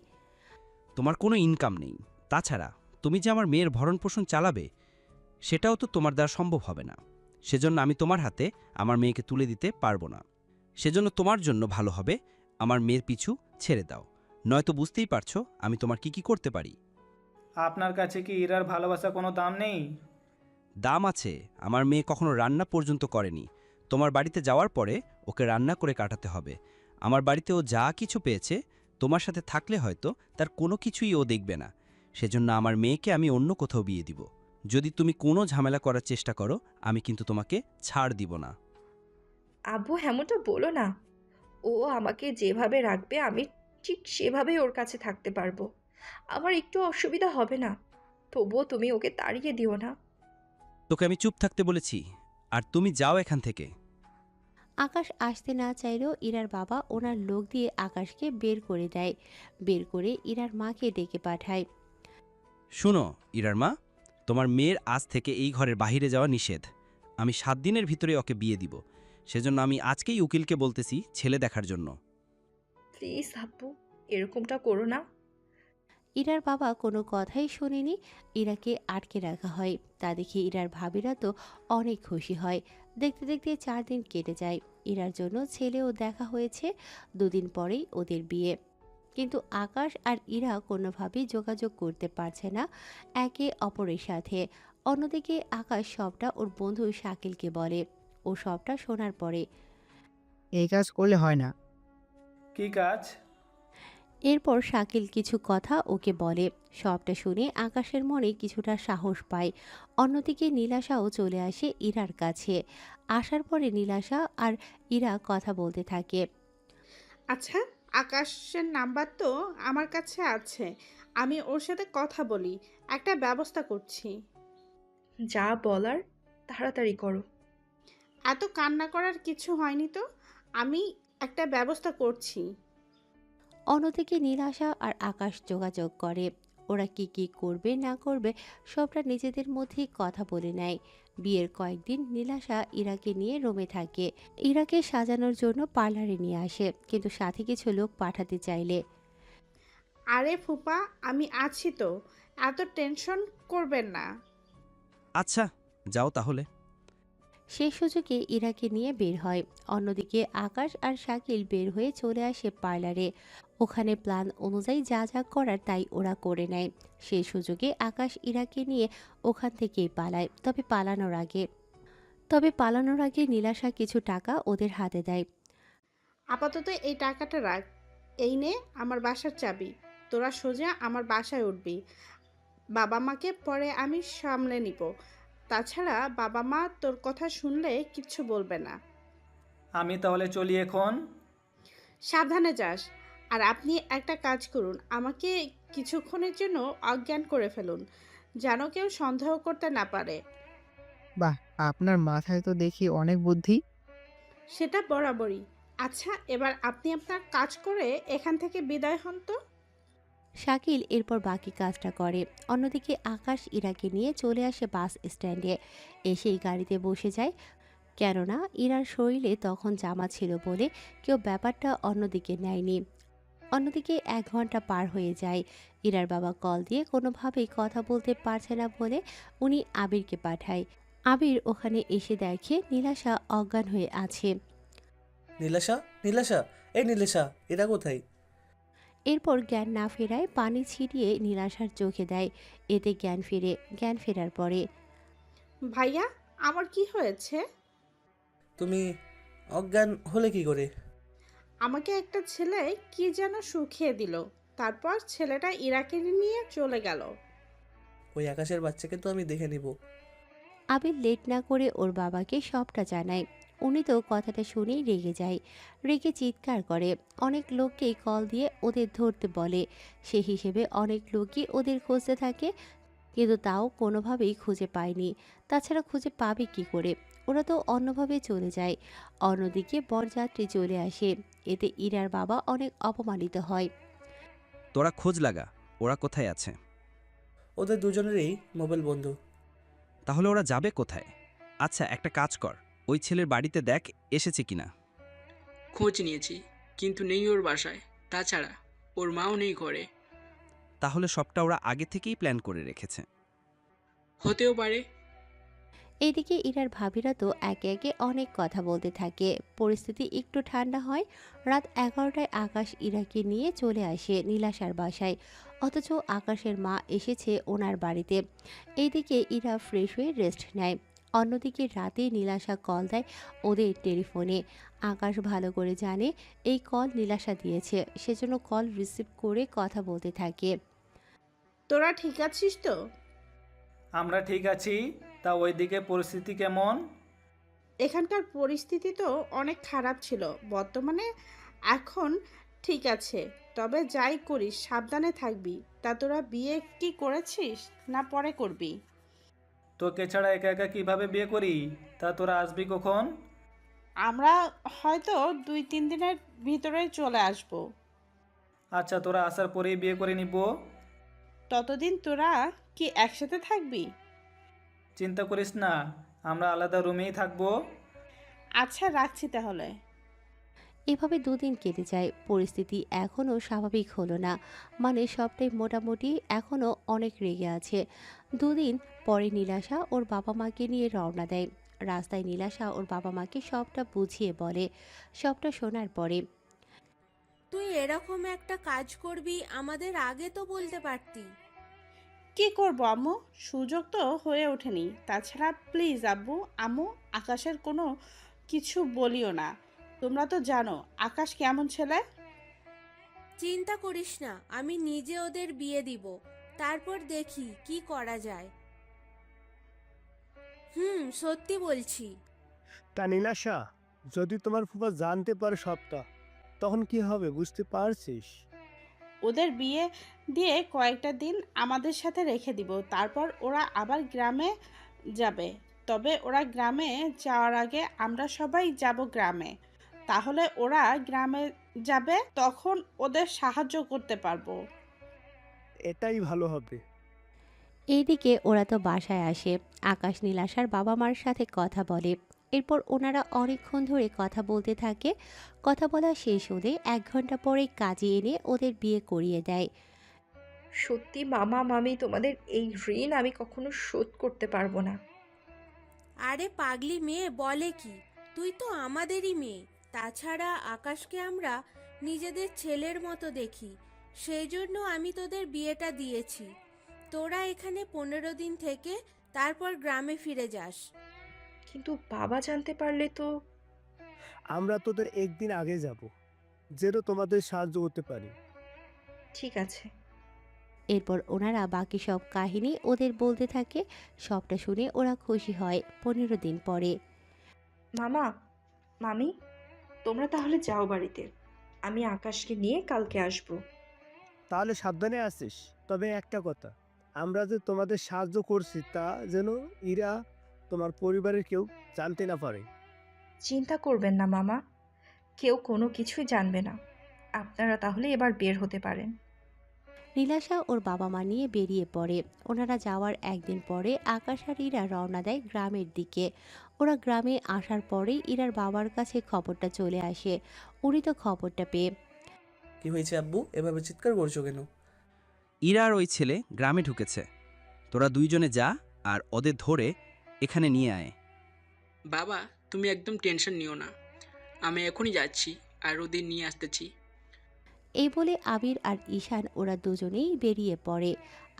তোমার কোনো ইনকাম নেই, তাছাড়া তুমি যে আমার মেয়ের ভরণ পোষণ চালাবে সেটাও তো তোমার দ্বারা সম্ভব হবে না। সেজন্য আমি তোমার হাতে আমার মেয়েকে তুলে দিতে পারবো না। সেজন্য তোমার জন্য ভালো হবে আমার মেয়ের পিছু ছেড়ে দাও, নয়তো বুঝতেই পারছো আমি তোমার কি কি করতে পারি। আপনার কাছে কি ইরার ভালোবাসা কোনো দাম নেই? দাম আছে। আমার মেয়ে কখনো রান্না পর্যন্ত করেনি। তোমার বাড়িতে যাওয়ার পরে ওকে রান্না করে কাটাতে হবে। আমার বাড়িতে ও যা কিছু পেয়েছে, তোমার সাথে থাকলে হয়তো তার কোনো কিছুই ও দেখবে না। সেজন্য আমার মেয়েকে আমি অন্য কোথাও বিয়ে দিব। যদি তুমি কোনো ঝামেলা করার চেষ্টা করো, আমি কিন্তু তোমাকে ছাড় দিব না। আব্বু, এমনটা বলো না। ও আমাকে যেভাবে রাখবে আমি ঠিক সেভাবেই ওর কাছে থাকতে পারবো। আমার একটু অসুবিধা হবে না। তবুও তুমি ওকে তাড়িয়ে দিও না। তোকে আমি চুপ থাকতে বলেছি, আর তুমি যাও এখান থেকে। আকাশ আসতে না চাইলেও ইরার বাবা ওনার লোক দিয়ে আকাশকে বের করে দেয়। বের করে ইরার মাকে ডেকে পাঠায়। শুনো ইরার মা, তোমার মেয়ের আজ থেকে এই ঘরের বাহিরে যাওয়া নিষেধ। আমি 7 দিনের ভিতরে ওকে বিয়ে দিব। সেজন্য আমি আজকেই উকিলকে বলতেছি ছেলে দেখার জন্য। প্লিজ আব্বু, এরকমটা করো না। ইরার বাবা কোনো কথাই শোনেনি। ইরাকে আটকে রাখা হয়। তা দেখে ইরার ভাবিরা তো অনেক খুশি হয়। দেখতে দেখতে 4 দিন কেটে যায়। ইরার জন্য ছেলেও দেখা হয়েছে। 2 দিন পরেই ওদের বিয়ে। কিন্তু আকাশ আর ইরা কোনোভাবেই যোগাযোগ করতে পারছে না একে অপরের সাথে। অন্যদিকে আকাশ সবটা ওর বন্ধু শাকিলকে বলে। ও সবটা শোনার পরে, এই কাজ করলে হয় না। কি কাজ? এরপর শাকিল কিছু কথা ওকে বলে। সবটা শুনে আকাশের মনে কিছুটা সাহস পায়। অন্যদিকে নীলাশাও চলে আসে ইরার কাছে। আসার পরে নীলাশা আর ইরা কথা বলতে থাকে। আচ্ছা, আকাশের নাম্বার তো আমার কাছে আছে, আমি ওর সাথে কথা বলি, একটা ব্যবস্থা করছি। যা বলার তাড়াতাড়ি করো। এত কান্না করার কিছু হয়নি তো, আমি একটা ব্যবস্থা করছি। অন্যদিকে নীলাশা আর আকাশ যোগাযোগ করে। ওরা কি কি করবে না করবে সবটা নিজেদের মধ্যেই কথা বলে নেয়। বিয়ের কয়েকদিন নীলাশা ইরাকে নিয়ে রোমে থাকে। ইরাকে সাজানোর জন্য পার্লারে নিয়ে আসে, কিন্তু সাথে কিছু লোক পাঠাতে চাইলে, আরে ফুপা, আমি আছি তো, এত টেনশন করবেন না। আচ্ছা, যাও তাহলে। সেই সুযোগে ইরাকে নিয়ে বের হয়। অন্যদিকে আকাশ আর শাকিল বের হয়ে চলে আসে পার্লারে। ওখানে প্ল্যান অনুযায়ী যা যা করার তাই ওরা করে নেয়। সেই সুযোগে আকাশ ইরাকে নিয়ে ওখান থেকেই পালায়। তবে পালানোর আগে নীলাশা কিছু টাকা ওদের হাতে দেয়। আপাতত এই টাকাটা রাখ, এই নে আমার বাসার চাবি, তোরা সোজা আমার বাসায় উঠবি। বাবা মাকে পরে আমি সামলে নিব। তাছাড়া বাবা মা তোর কথা শুনলে কিচ্ছু বলবে না। আমি তাহলে চলি এখন। সাবধানে যাস। আর আপনি একটা কাজ করুন, আমাকে কিছুক্ষণের জন্য অজ্ঞান করে ফেলুন, যেন কেউ সন্দেহ করতে না পারে। বাহ, আপনার মাথায় তো দেখি অনেক বুদ্ধি। সেটা বরাবরই। আচ্ছা, এবার আপনি আপনার কাজ করে এখান থেকে বিদায় হন তো। শাকিল এরপর বাকি কাজটা করে। অন্যদিকে আকাশ ইরাকে নিয়ে চলে আসে বাস স্ট্যান্ডে। এসেই গাড়িতে বসে যায়। কেননা ইরার শরীরে তখন জামা ছিল বলে কেউ ব্যাপারটা অন্যদিকে নেয়নি। অন্যদিকে 1 ঘন্টা পার হয়ে যায়। ইরার বাবা কল দিয়ে কোনোভাবেই কথা বলতে পারছে না বলে উনি আবিরকে পাঠায়। আবির ওখানে এসে দেখে নীলাশা অজ্ঞান হয়ে আছে। নীলাশা, নীলাশা, এই নীলাশা, এরা কোথায়? এরপর জ্ঞান না ফেরায় পানি ছিটিয়ে নীলাশার চোখে দেয়। এতে জ্ঞান ফিরে। জ্ঞান ফেরার পরে, ভাইয়া, আমার কি হয়েছে? তুমি অজ্ঞান হলে কি করে? আমাকে একটা ছেলে কি যেন শুকিয়ে দিল, তারপর ছেলেটা ইরাকে নিয়ে চলে গেল। ওই আকাশের বাচ্চাকে তো আমি দেখে নিব। আবির লেট না করে ওর বাবাকে সবটা জানায়। উনি তো কথাটা শুনেই রেগে যায়, রেগে চিৎকার করে, অনেক লোককেই কল দিয়ে ওদের ধরতে বলে। সে হিসেবে অনেক লোকই ওদের খুঁজতে থাকে, কিন্তু তাও কোনোভাবেই খুঁজে পায়নি। তাছাড়া খুঁজে পাবে কি করে, ওরা তো অন্যভাবে চলে যায়। অন্যদিকে বরযাত্রী চলে আসে, এতে ইরার বাবা অনেক অপমানিত হয়। তোরা খোঁজ লাগা ওরা কোথায় আছে। ওদের দুজনেরই মোবাইল বন্ধ। তাহলে ওরা যাবে কোথায়? আচ্ছা একটা কাজ কর, ওই ছেলের বাড়িতে দেখ এসেছে কিনা। খোঁজ নিয়েছি, কিন্তু নেই ওর বাসায়। তাছাড়া ওর মাও নেই ঘরে। তাহলে সবটা ওরা আগে থেকেই প্ল্যান করে রেখেছে। হতেও পারে। এদিকে ইরার ভাবিরা তো একে একে অনেক কথা বলতে থাকে। পরিস্থিতি একটু ঠান্ডা হয়। রাত 11টায় আকাশ ইরাকে নিয়ে চলে আসে নীলাশার বাসায়, অথচ আকাশের মা এসেছে ওনার বাড়িতে। এইদিকে ইরা ফ্রেশ হয়ে রেস্ট নেয়। অন্যদিকে রাতে নীলাশা কল দেয় ওদের টেলিফোনে। আকাশ ভালো করে জানে এই কল নীলাশা দিয়েছে, সেজন্য কল রিসিভ করে কথা বলতে থাকে। তোরা ঠিক আছিস তো? আমরা ঠিক আছি। তা ওইদিকে পরিস্থিতি কেমন? এখানকার পরিস্থিতি তো অনেক খারাপ ছিল, বর্তমানে এখন ঠিক আছে। তবে যাই করিস সাবধানে থাকবি। তা তোরা বিয়ে কি করেছিস না পরে করবি? তোকে ছাড়া একা একা কিভাবে বিয়ে করি? তা তোরা আসবি কখন? আমরা হয়তো 2-3 দিনের ভিতরে চলে আসব। আচ্ছা, তোরা আসার পরেই বিয়ে করে নিব। ততদিন তোরা কি একসাথে থাকবি? চিন্তা করিস না, আমরা আলাদা রুমেই থাকবো। আচ্ছা রাখছি তাহলে। এভাবে দুদিন কেটে যায়, পরিস্থিতি এখনও স্বাভাবিক হলো না। মানে সবটাই মোটামুটি এখনও অনেক রেগে আছে। দুদিন পরে নীলাশা ওর বাবা মাকে নিয়ে রওনা দেয়। রাস্তায় নীলাশা ওর বাবা মাকে সবটা বুঝিয়ে বলে। সবটা শোনার পরে, তুই এরকম একটা কাজ করবি আমাদের আগে তো বলতে পারতি। কি করব আম্মু, সুযোগ তো হয়ে ওঠেনি। তাছাড়া প্লিজ আব্বু আম্মু, আকাশের কোনো কিছু বলিও না। তোমরা তো জানো আকাশ কেমন ছেলে। চিন্তা করিস না, আমি নিজে ওদের বিয়ে দিব, তারপর দেখি কি করা যায়। সত্যি বলছি। তা নীলাশা, যদি তোমার ফুফা জানতে পারে সবটা, তখন কি হবে বুঝতে পারছিস? ওদের বিয়ে দিয়ে কয়েকটা দিন আমাদের সাথে রেখে দিব, তারপর ওরা আবার গ্রামে যাবে। তবে ওরা গ্রামে যাওয়ার আগে আমরা সবাই যাব গ্রামে। তাহলে ওরা গ্রামে যাবে, তখন ওদের সাহায্য করতে পারবো। এটাই ভালো হবে। এইদিকে ওরা তো বাসায় আসে। আকাশ নীলাশার বাবা মার সাথে কথা বলে। এরপর ওনারা অনেকক্ষণ ধরে কথা বলতে থাকে। কথা বলা শেষ হলে 1 ঘন্টা পরে কাজে এনে ওদের বিয়ে করিয়ে দেয়। সত্যি মামা মামি, তোমাদের এই ঋণ আমি কখনো শোধ করতে পারবো না। আরে পাগলি মেয়ে বলে কি, তুই তো আমাদেরই মেয়ে। তাছাড়া আকাশকে আমরা নিজেদের ছেলের মতো দেখি, সেই জন্য আমি তোদের বিয়েটা দিয়েছি। তোরা এখানে 15 দিন থেকে তারপর গ্রামে ফিরে যাস। কিন্তু বাবা জানতে পারলে তো। আমরা তোদের একদিন আগে যাব, যেন তোমাদের সাহায্য করতে পারি। ঠিক আছে। এরপর ওনারা বাকি সব কাহিনী ওদের বলতে থাকে। সবটা শুনে ওরা খুশি হয়। 15 দিন পরে, মামা মামি, তোমরা তাহলে যাও বাড়িতে, আমি আকাশকে নিয়ে কালকে আসবো। তাহলে সাবধানে আসিস। তবে একটা কথা, আমরা যে তোমাদের সাহায্য করছি তা যেন ইরা তোমার পরিবারের কেউ জানতে না পারে। চিন্তা করবেন না মামা, কেউ কোনো কিছুই জানবে না। আপনারা তাহলে এবার বের হতে পারেন। নীলাশা ওর বাবা মা নিয়ে বেরিয়ে পড়ে। ওনারা যাওয়ার একদিন পরে আকাশ আর ইরা রওনা দেয় গ্রামের দিকে। ওরা গ্রামে আসার পরেই ইরার বাবার কাছে খবরটা চলে আসে। উনি তো খবরটা পেয়ে, কি হয়েছে আব্বু, এভাবে চিৎকার করছো কেন? ইরা আর ওই ছেলে গ্রামে ঢুকেছে। তোরা দুইজনে যা আর ওদের ধরে এখানে নিয়ে আয়। বাবা, তুমি একদম টেনশন নিও না, আমি এখনই যাচ্ছি আর ওদের নিয়ে আসতেছি। এই বলে আবির আর ঈশান ওরা দুজনেই বেরিয়ে পড়ে।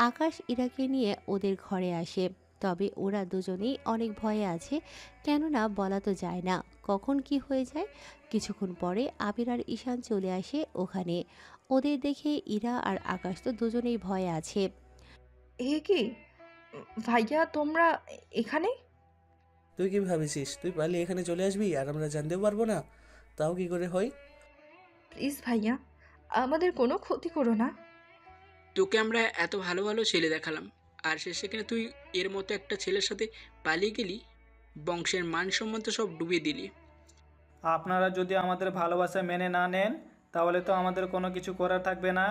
আকাশ ইরাকে নিয়ে ওদের ঘরে আসে। তবে ওরা দুজনেই অনেক ভয়ে আছে, কেননা বলা তো যায় না কখন কি হয়ে যায়। কিছুক্ষণ পরে আবির আর ঈশান চলে আসে ওখানে। ওদের দেখে ইরা আর আকাশ তো দুজনেই ভয়ে আছে। এ কি ভাইয়া, তোমরা এখানে? তুই কি ভাবিছিস তুই পালিয়ে এখানে চলে আসবি আর আমরা জানতেও পারবো না? তাও কি করে হয়? প্লিজ ভাইয়া, আমাদের কোনো ক্ষতি করো না। তোকে আমরা এত ভালো ভালো ছেলে দেখালাম, আর শেষে কিনা তুই এর মতো একটা ছেলের সাথে পালিয়ে গেলি, বংশের মান সম্মান তো সব ডুবিয়ে দিলি। আপনারা যদি আমাদের ভালোবাসা মেনে না নেন তাহলে তো আমাদের কোনো কিছু করার থাকবে না।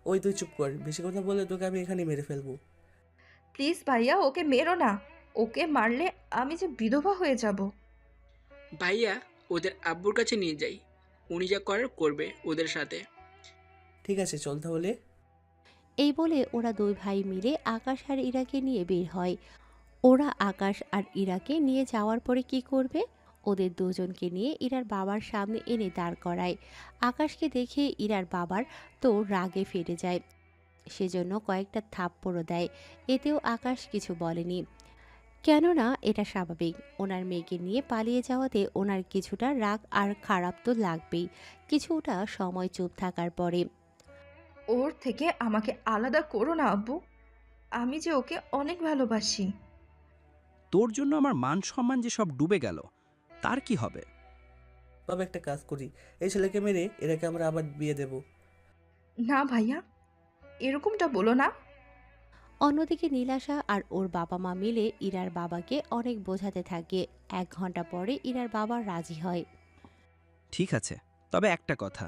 ওই তুই চুপ কর, বেশি কথা বললে তোকে আমি এখানে মেরে ফেলবো। প্লিজ ভাইয়া, ওকে মেরো না। ওকে মারলে আমি যে বিধবা হয়ে যাব। ভাইয়া ওদের আব্বুর কাছে নিয়ে যাই, উনি যা করার করবে ওদের সাথে। ঠিক আছে চল তাহলে। এই বলে ওরা দুই ভাই মিলে আকাশ আর ইরাকে নিয়ে বের হয়। ওরা আকাশ আর ইরাকে নিয়ে যাওয়ার পরে কি করবে? ওদের দুজনকে নিয়ে ইরার বাবার সামনে এনে দাঁড় করায়। আকাশকে দেখে ইরার বাবার তো রাগে ফেটে যায়, সেজন্য কয়েকটা থাপ্পড়ও দেয়। এতেও আকাশ কিছু বলেনি, কেননা এটা স্বাভাবিক। ওনার মেয়েকে নিয়ে পালিয়ে যাওয়াতে ওনার কিছুটা রাগ আর খারাপ তো লাগবেই। কিছুটা সময় চুপ থাকার পরে, ওর থেকে আমাকে আলাদা করো না আব্বু, আমি যে ওকে অনেক ভালোবাসি। তোর জন্য আমার মান সম্মান যে সব ডুবে গেল, তার কি হবে? বাবা একটা কাজ করি, এই ছেলেকে মেরে এরাকে আমরা আবার বিয়ে দেব। না ভাইয়া, এরকমটা বলো না। অন্যদিকে নীলাশা আর ওর বাবা মা মিলে ইরার বাবাকে অনেক বোঝাতে থাকে। 1 ঘন্টা পরে ইরার বাবা রাজি হয়। ঠিক আছে, তবে একটা কথা,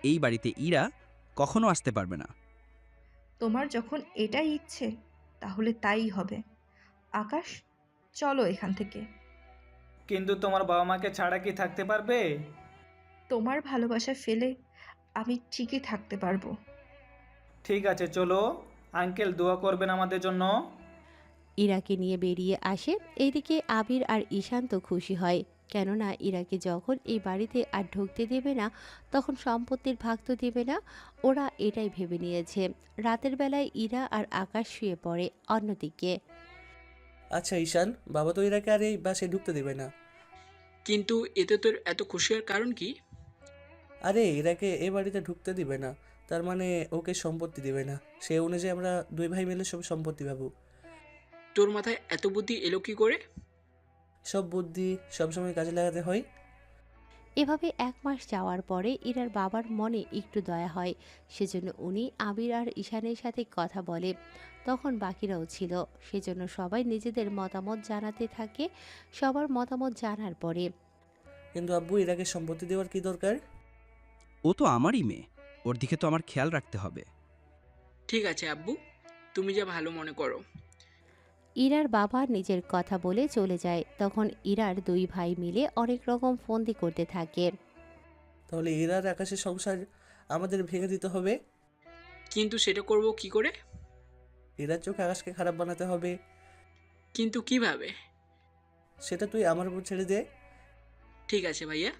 এই বাড়িতে ইরা কখনো আসতে পারবে না। তোমার যখন এটাই ইচ্ছে তাহলে তাই হবে। আকাশ, চলো এখান থেকে। কিন্তু তোমার বাবা মাকে ছাড়া কি থাকতে পারবে? তোমার ভালোবাসা ফেলে আমি ঠিকই থাকতে পারবো। ঠিক আছে চলো, আঙ্কেল দোয়া করবেন আমাদের জন্য। ইরাকে নিয়ে বেরিয়ে আসে। এইদিকে আবির আর ঈশান তো খুশি হয়, কেননা ইরাকে যখন এই বাড়িতে আর ঢুকতে দেবে না তখন সম্পত্তির ভাগ তো দেবে না। ওরা এটাই ভেবে নিয়েছে। রাতের বেলায় ইরা আর আকাশ শুয়ে পড়ে। অন্যদিকে আচ্ছা ঈশান, বাবা তো এরাকে আর এই বাসে ঢুকতে দেবে না। কিন্তু এতে তোর এত খুশি হওয়ার কারণ কি? আরে এরাকে এ বাড়িতে ঢুকতে দিবে না, তার মানে ওকে সম্পত্তি দিবে না। সে অনুযায়ী আমরা দুই ভাই মিলে সব সম্পত্তি পাবো। তোর মাথায় এত বুদ্ধি এলো কি করে? সব বুদ্ধি সবসময় কাজে লাগাতে হয়। এভাবে 1 মাস যাওয়ার পরে ইরার বাবার মনে একটু দয়া হয়, সেজন্য উনি আবির আর ঈশানের সাথে কথা বলে। তখন বাকিরাও ছিল, সেজন্য সবাই নিজেদের মতামত জানাতে থাকে। সবার মতামত জানার পরে কিন্তু আব্বু এরাকে সম্পত্তি দেওয়ার কি দরকার? ও তো আমারই মেয়ে, ওর দিকে তো আমার খেয়াল রাখতে হবে। ঠিক আছে আব্বু, তুমি যা ভালো মনে করো। ইরার বাবা নিজের কথা বলে চলে যায়। তখন ইরার দুই ভাই মিলে অনেক রকম ফন্দি করতে থাকে। তাহলে এরার আকাশের সংসার আমাদের ভেঙে দিতে হবে। কিন্তু সেটা করব কি করে? এরার চোখে আকাশকে খারাপ বানাতে হবে। কিন্তু কিভাবে? সেটা তুই আমার উপর ছেড়ে দে। ঠিক আছে ভাইয়া।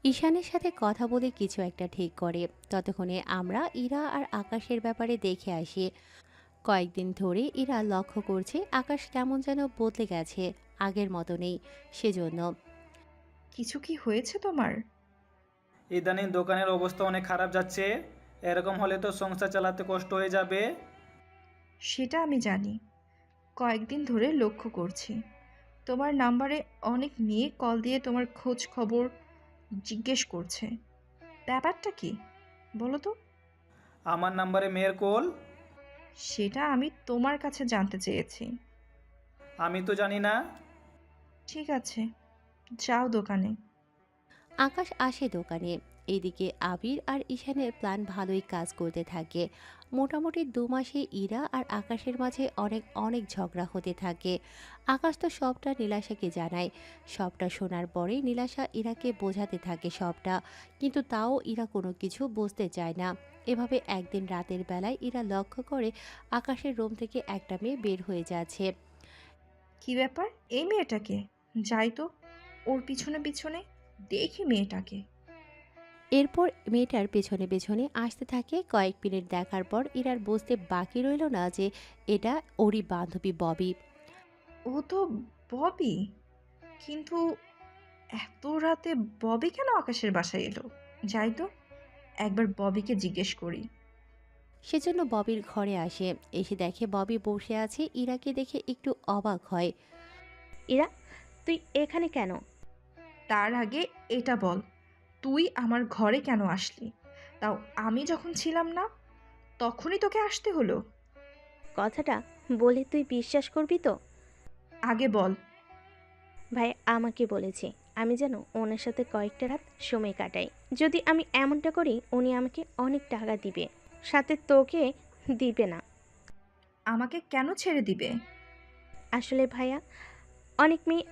ঈশানের সাথে কথা বলে কিছু একটা ঠিক করে। ততক্ষণে আমরা ইরা আর আকাশের ব্যাপারে দেখে আসি। কয়েকদিন ধরে ইরা লক্ষ্য করছে আকাশ কেমন যেন বদলে গেছে, আগের মতো নেই। সেজন্য কিছু কি হয়েছে তোমার? ইদানিং দোকানের অবস্থা অনেক খারাপ যাচ্ছে, এরকম হলে তো সংসার চালাতে কষ্ট হয়ে যাবে। সেটা আমি জানি, কয়েকদিন ধরে লক্ষ্য করছি তোমার নাম্বারে অনেক মেয়ে কল দিয়ে তোমার খোঁজ খবর জিজ্ঞেস করছে। ব্যাপারটা কি বলো তো? আমার নাম্বারে মেয়ের কল? সেটা আমি তোমার কাছে জানতে চেয়েছি। আমি তো জানি না। ঠিক আছে, যাও দোকানে। আকাশ আসে দোকানে। এইদিকে আবির আর ঈশানের প্ল্যান ভালোই কাজ করতে থাকে। মোটামুটি 2 মাসে ইরা আর আকাশের মাঝে অনেক অনেক ঝগড়া হতে থাকে। আকাশ তো সবটা নীলাশাকে জানায়। সবটা শোনার পরে নীলাশা ইরাকে বোঝাতে থাকে সবটা, কিন্তু তাও ইরা কোনো কিছু বুঝতে চায় না। এভাবে একদিন রাতের বেলায় ইরা লক্ষ্য করে আকাশের রুম থেকে একটা মেয়ে বের হয়ে যাচ্ছে। কি ব্যাপার, এই মেয়েটাকে? যাই তো ওর পিছনে পিছনে দেখি মেয়েটাকে। এরপর মেয়েটার পেছনে পেছনে আসতে থাকে। কয়েক মিনিট দেখার পর ইরার বুঝতে বাকি রইল না যে এটা ওরই বান্ধবী ববি। ও তো ববি, কিন্তু এত রাতে ববি কেন আকাশের বাসায় এলো? যাই তো একবার ববিকে জিজ্ঞেস করি। সেজন্য ববির ঘরে আসে। এসে দেখে ববি বসে আছে। ইরাকে দেখে একটু অবাক হয়। ইরা, তুই এখানে কেন? তার আগে এটা বল, তুই আমার ঘরে কেন আসলি? তাও আমি যখন ছিলাম না, তখনই তোকে আসতে হলো? কথাটা বলে তুই বিশ্বাস করবি তো? আগে বল। ভাই আমাকে বলেছে আমি যেন ওনার সাথে কয়েকটা রাত সময় কাটাই। যদি আমি এমনটা করি উনি আমাকে অনেক টাকা দিবে, সাথে তোকে দিবে না। আমাকে কেন ছেড়ে দিবে? আসলে ভাইয়া অনেক মেয়ে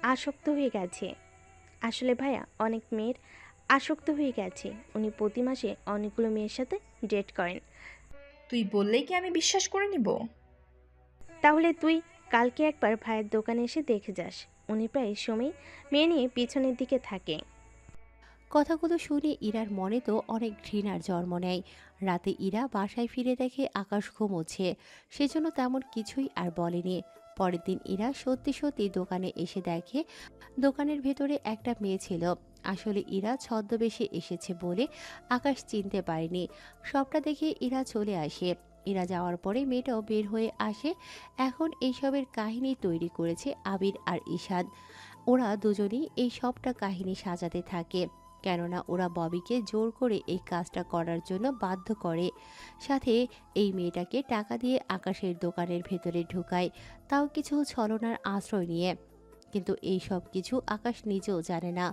আসক্ত হয়ে গেছে। উনি প্রতি মাসে অনেকগুলো মেয়ের সাথে ডেট করেন। তুই বললেই কি আমি বিশ্বাস করে নিব? তাহলে তুই কালকে একবার ভাইয়ের দোকানে এসে দেখে যাস। উনি প্রায় সময় মেয়ে নিয়ে পিছনের দিকে থাকে। কথাগুলো শুনে ইরার মনে তো অনেক ঘৃণার জন্ম নেয়। রাতে ইরা বাসায় ফিরে দেখে আকাশ ঘুমোচ্ছে, সেজন্য তেমন কিছুই আর বলেনি। পরের দিন ইরা সত্যি সত্যি দোকানে এসে দেখে দোকানের ভেতরে একটা মেয়ে ছিল। আসলে ইরা ছদ্মবেশে এসেছে বলে আকাশ চিনতে পারেনি। সবটা দেখে ইরা চলে আসে। ইরা যাওয়ার পরে মেয়েটাও বের হয়ে আসে। এখন এইসবের কাহিনী তৈরি করেছে আবির আর ঈশান। ওরা দুজনেই এই সবটা কাহিনী সাজাতে থাকে, কেননা ওরা ববিকে জোর করে এই কাজটা করার জন্য বাধ্য করে। সাথে এই মেয়েটাকে টাকা দিয়ে আকাশের দোকানের ভেতরে ঢুকায়, তাও কিছু ছলনার আশ্রয় নিয়ে। কিন্তু এই সব কিছু আকাশ নিজেও জানে না।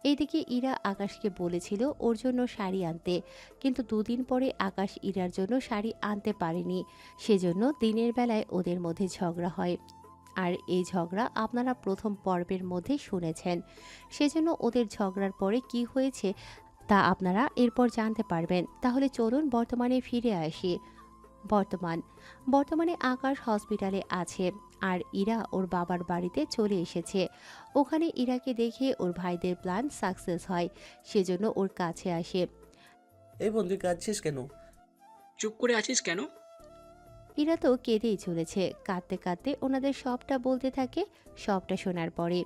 এইদিকে ইরা আকাশকে বলেছিল ওর জন্য শাড়ি আনতে, কিন্তু দুদিন পরে আকাশ ইরার জন্য শাড়ি আনতে পারেনি। সেজন্য দিনের বেলায় ওদের মধ্যে ঝগড়া হয়। আর এই ঝগড়া আপনারা প্রথম পর্বের মধ্যে শুনেছেন। সেজন্য ওদের ঝগড়ার পরে কি হয়েছে তা আপনারা এরপর জানতে পারবেন। তাহলে চলুন বর্তমানে ফিরে আসি। বর্তমানে আকাশ হসপিটালে আছে আর ইরা ওর বাবার বাড়িতে চলে এসেছে। ওখানে ইরাকে দেখে ওর ভাইদের প্ল্যান সাকসেস হয়, সেজন্য ওর কাছে আসে। এই বন্ধু কাঁদছিস কেন? চুপ করে আছিস কেন? ইরা তো কেঁদেই চলেছে। কাঁদতে কাঁদতে ওনাদের সবটা বলতে থাকে। সবটা শোনার পরে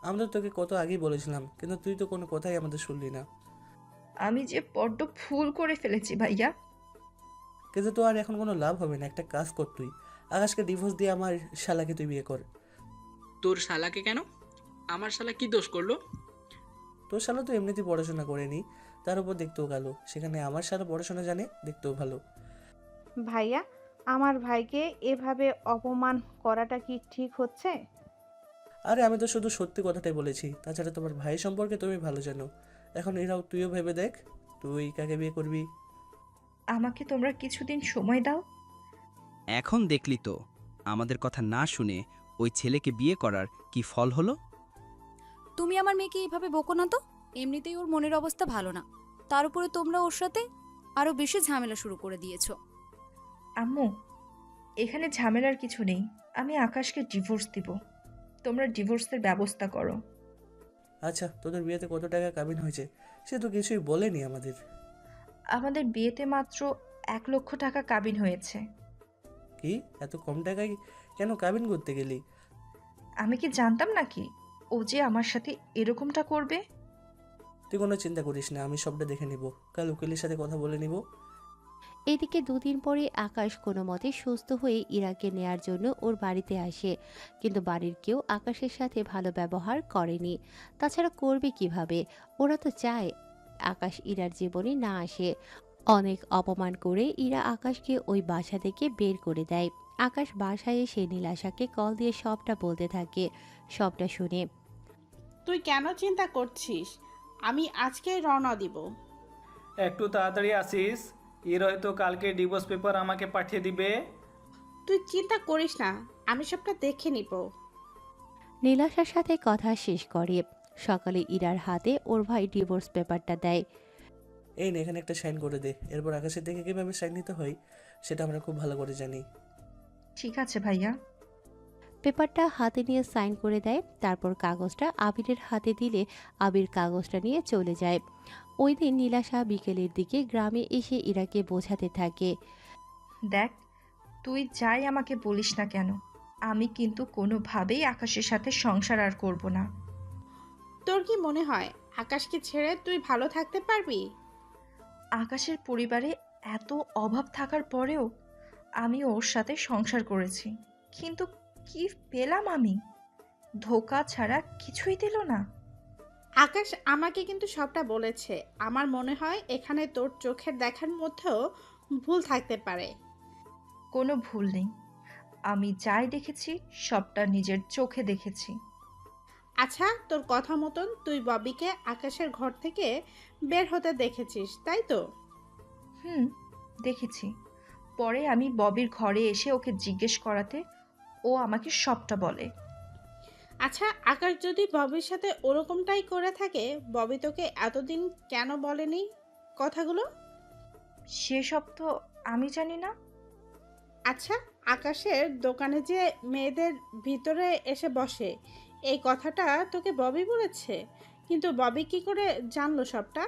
আমরা তোকে কত আগেই বলেছিলাম, কিন্তু তুই তো কোনো কথাই আমাদের শুনলি না। আমি যে বড্ড ভুল করে ফেলেছি ভাইয়া। কিন্তু তো আর এখন কোনো লাভ হবে না। একটা কাজ কর, তুই আকাশকে ডিভোর্স দিয়ে আমার শালাকে তুই বিয়ে কর। তোর শালাকে কেন? আমার শালা কি দোষ করলো? তোর শালা তো এমনিতেই পড়াশোনা করেনি, তার উপর দেখতেও ভালো। সেখানে আমার শালা পড়াশোনা জানে, দেখতেও ভালো। ভাইয়া, আমার ভাইকে এভাবে অপমান করাটা কি ঠিক হচ্ছে? আরে আমি তো শুধু সত্যি কথাটাই বলেছি। তাছাড়া তোমার ভাই সম্পর্কে তুমি ভালো জানো। এখন এরাও তুইও ভেবে দেখ, তুই কাকে বিয়ে করবি। আমাকে তোমরা কিছুদিন সময় দাও। এখন দেখলি তো আমাদের কথা না শুনে ওই ছেলেকে বিয়ে করার কি ফল হলো। তুমি আমার মেয়েকে এইভাবে বকো না তো। এমনিতেই ওর মনের অবস্থা ভালো না, তার উপরে তোমরা ওর সাথে আরও বেশি ঝামেলা শুরু করে দিয়েছো। আম্মু, এখানে ঝামেলার কিছু নেই। আমি আকাশকে ডিভোর্স দিব। তোমরা ডিভোর্সের ব্যবস্থা করো। আচ্ছা, তোদের বিয়েতে কত টাকা কাবিন হয়েছে সে তো কিছুই বলেনি আমাদের। আমাদের বিয়েতে মাত্র 1,00,000 টাকা কাবিন হয়েছে। কি এত কম টাকায় কেন কাবিন করতে গেলি? আমি কি জানতাম নাকি ও যে আমার সাথে এরকমটা করবে? তুই কোনো চিন্তা করিস না, আমি সবটা দেখে নিব। কাল উকিলের সাথে কথা বলে নিব। এদিকে দুদিন পরে আকাশ কোনো মতে সুস্থ হয়ে ইরাকে নেয়ার জন্য ওর বাড়িতে আসে, কিন্তু বাড়ির কেউ আকাশের সাথে ভালো ব্যবহার করেনি। তাছাড়া করবে কিভাবে? ওরা তো চায় আকাশ ইরার জীবনে না আসে। অনেক অপমান করে ইরা আকাশকে ওই বাসা থেকে বের করে দেয়। আকাশ বাসায় এসে নীলাশাকে কল দিয়ে সবটা বলতে থাকে। সবটা শুনে তুই কেন চিন্তা করছিস? আমি আজকেই রওনা দিব। একটু তাড়াতাড়ি আসিস, এর হয়তো কালকে ডিভোর্স পেপার আমাকে পাঠিয়ে দিবে। তুই চিন্তা করিস না, আমি সবটা দেখে নিব। নীলাশার সাথে কথা শেষ করে সকালে ইরার হাতে ওর ভাই ডিভোর্স পেপারটা দেয়। এই নে, এখানে একটা সাইন করে দে। এরপর আকাশের থেকে কীভাবে সাইন নিতে হয় সেটা আমরা খুব ভালো করে জানি। ঠিক আছে ভাইয়া। পেপারটা হাতে নিয়ে সাইন করে দেয়। তারপর কাগজটা আবিরের হাতে দিলে আবির কাগজটা নিয়ে চলে যায়। ওই দিন নীলাশা বিকেলের দিকে গ্রামে এসে ইরাকে বোঝাতে থাকে, দেখ, তুই যাই আমাকে বলিস না কেন, আমি কিন্তু কোনোভাবেই আকাশের সাথে সংসার আর করব না। তোর কি মনে হয় আকাশকে ছেড়ে তুই ভালো থাকতে পারবি? আকাশের পরিবারে এত অভাব থাকার পরেও আমি ওর সাথে সংসার করেছি, কিন্তু কি পেলাম আমি? ধোঁকা ছাড়া কিছুই দিল না। আকাশ আমাকে কিন্তু সবটা বলেছে। আমার মনে হয় এখানে তোর চোখের দেখার মধ্যেও ভুল থাকতে পারে। কোনো ভুল নেই, আমি যাই দেখেছি সবটা নিজের চোখে দেখেছি। আচ্ছা, তোর কথা মতন তুই ববিকে আকাশের ঘর থেকে বের হতে দেখেছিস, তাই তো? হুম, দেখেছি। পরে আমি ববির ঘরে এসে ওকে জিজ্ঞেস করাতে ও আমাকে সবটা বলে। আচ্ছা, আকাশ যদি ববির সাথে ওরকমটাই করে থাকে, ববি তোকে এতদিন কেন বলেনি কথাগুলো? সেসব তো আমি জানি না। আচ্ছা, আকাশের দোকানে যে মেয়েদের ভিতরে এসে বসে, এই কথাটা তোকে ববি বলেছে? কিন্তু ববি কি করে জানলো সবটা?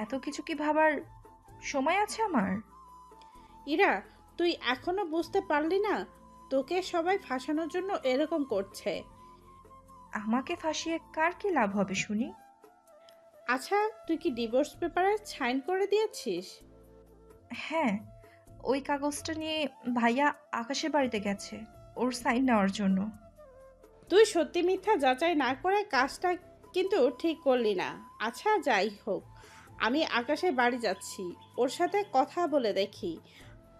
এত কিছু কি ভাবার সময় আছে আমার? ইরা, তুই এখনো বুঝতে পারলি না? তোকে সবাই ফাঁসানোর জন্য এরকম করছে। আমাকে ফাঁসিয়ে কার কি লাভ হবে শুনি? আচ্ছা, তুই কি ডিভোর্স পেপারে সাইন করে দিয়েছিস? হ্যাঁ, ওই কাগজটা নিয়ে ভাইয়া আকাশের বাড়িতে গেছে ওর সাইন নেওয়ার জন্য। তুই সত্যি মিথ্যা যাচাই না করে কাজটা কিন্তু ঠিক করলি না। আচ্ছা, যাই হোক, আমি আকাশের বাড়ি যাচ্ছি, ওর সাথে কথা বলে দেখি।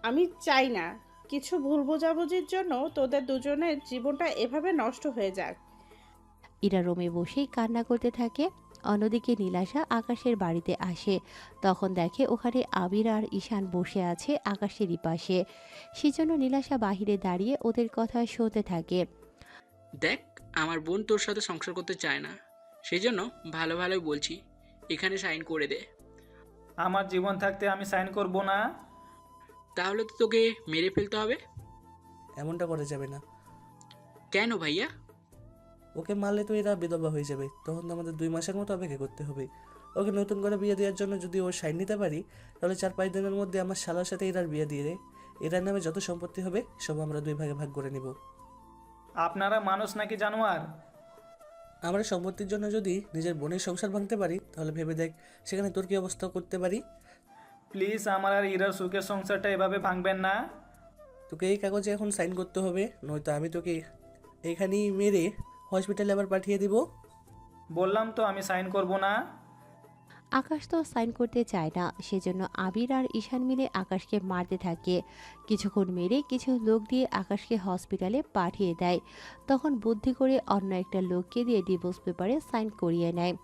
আমি চাই না কিছু ভুল বোঝাবুঝির জন্য তোদের দুজনের জীবনটা এভাবে নষ্ট হয়ে যাক। ইরা রুমে বসেই কান্না করতে থাকে। অন্যদিকে নীলাশা আকাশের বাড়িতে আসে। তখন দেখে ওখানে আবির আর ঈশান বসে আছে আকাশেরই পাশে। সেজন্য নীলাশা বাহিরে দাঁড়িয়ে ওদের কথা শুনতে থাকে। দেখ, আমার বোন তোর সাথে সংসার করতে চায় না, সেই জন্য ভালো ভালোই বলছি, এখানে সাইন করে দে। আমার জীবন থাকতে আমি সাইন করব না। তাহলে তো তোকে মেরে ফেলতে হবে। এমনটা করা যাবে না। কেন ভাইয়া? ওকে মারলে তো এরা বিধবা হয়ে যাবে, তখন তো আমাদের 2 মাসের মতো অপেক্ষা করতে হবে। ওকে নতুন করে বিয়ে দেওয়ার জন্য যদি ওর সাইন নিতে পারি, তাহলে 4-5 দিনের মধ্যে আমার শালার সাথে এরার বিয়ে দিয়ে দেয়। এরার নামে যত সম্পত্তি হবে সব আমরা 2 ভাগে ভাগ করে নিব। আপনারা মানুষ নাকি জানোয়ার? আমরা সম্পত্তির জন্য যদি নিজের বোনের সংসার ভাঙতে পারি, তাহলে ভেবে দেখ সেখানে তোর কি অবস্থা করতে পারি। প্লিজ আমার আর ইরার সুখের সংসারটা এভাবে ভাঙবেন না। তোকে এই কাগজে এখন সাইন করতে হবে, নয়তো আমি তোকে এখানেই মেরে হসপিটালে আবার পাঠিয়ে দিব। বললাম তো আমি সাইন করব না। আকাশ তো সাইন করতে চায় না, সেজন্য আবির আর ঈশান মিলে আকাশকে মারতে থাকে। কিছুক্ষণ মেরে কিছু লোক দিয়ে আকাশকে হসপিটালে পাঠিয়ে দেয়। তখন বুদ্ধি করে অন্য একটা লোককে দিয়ে ডিভোর্স পেপারে সাইন করিয়ে নেয়।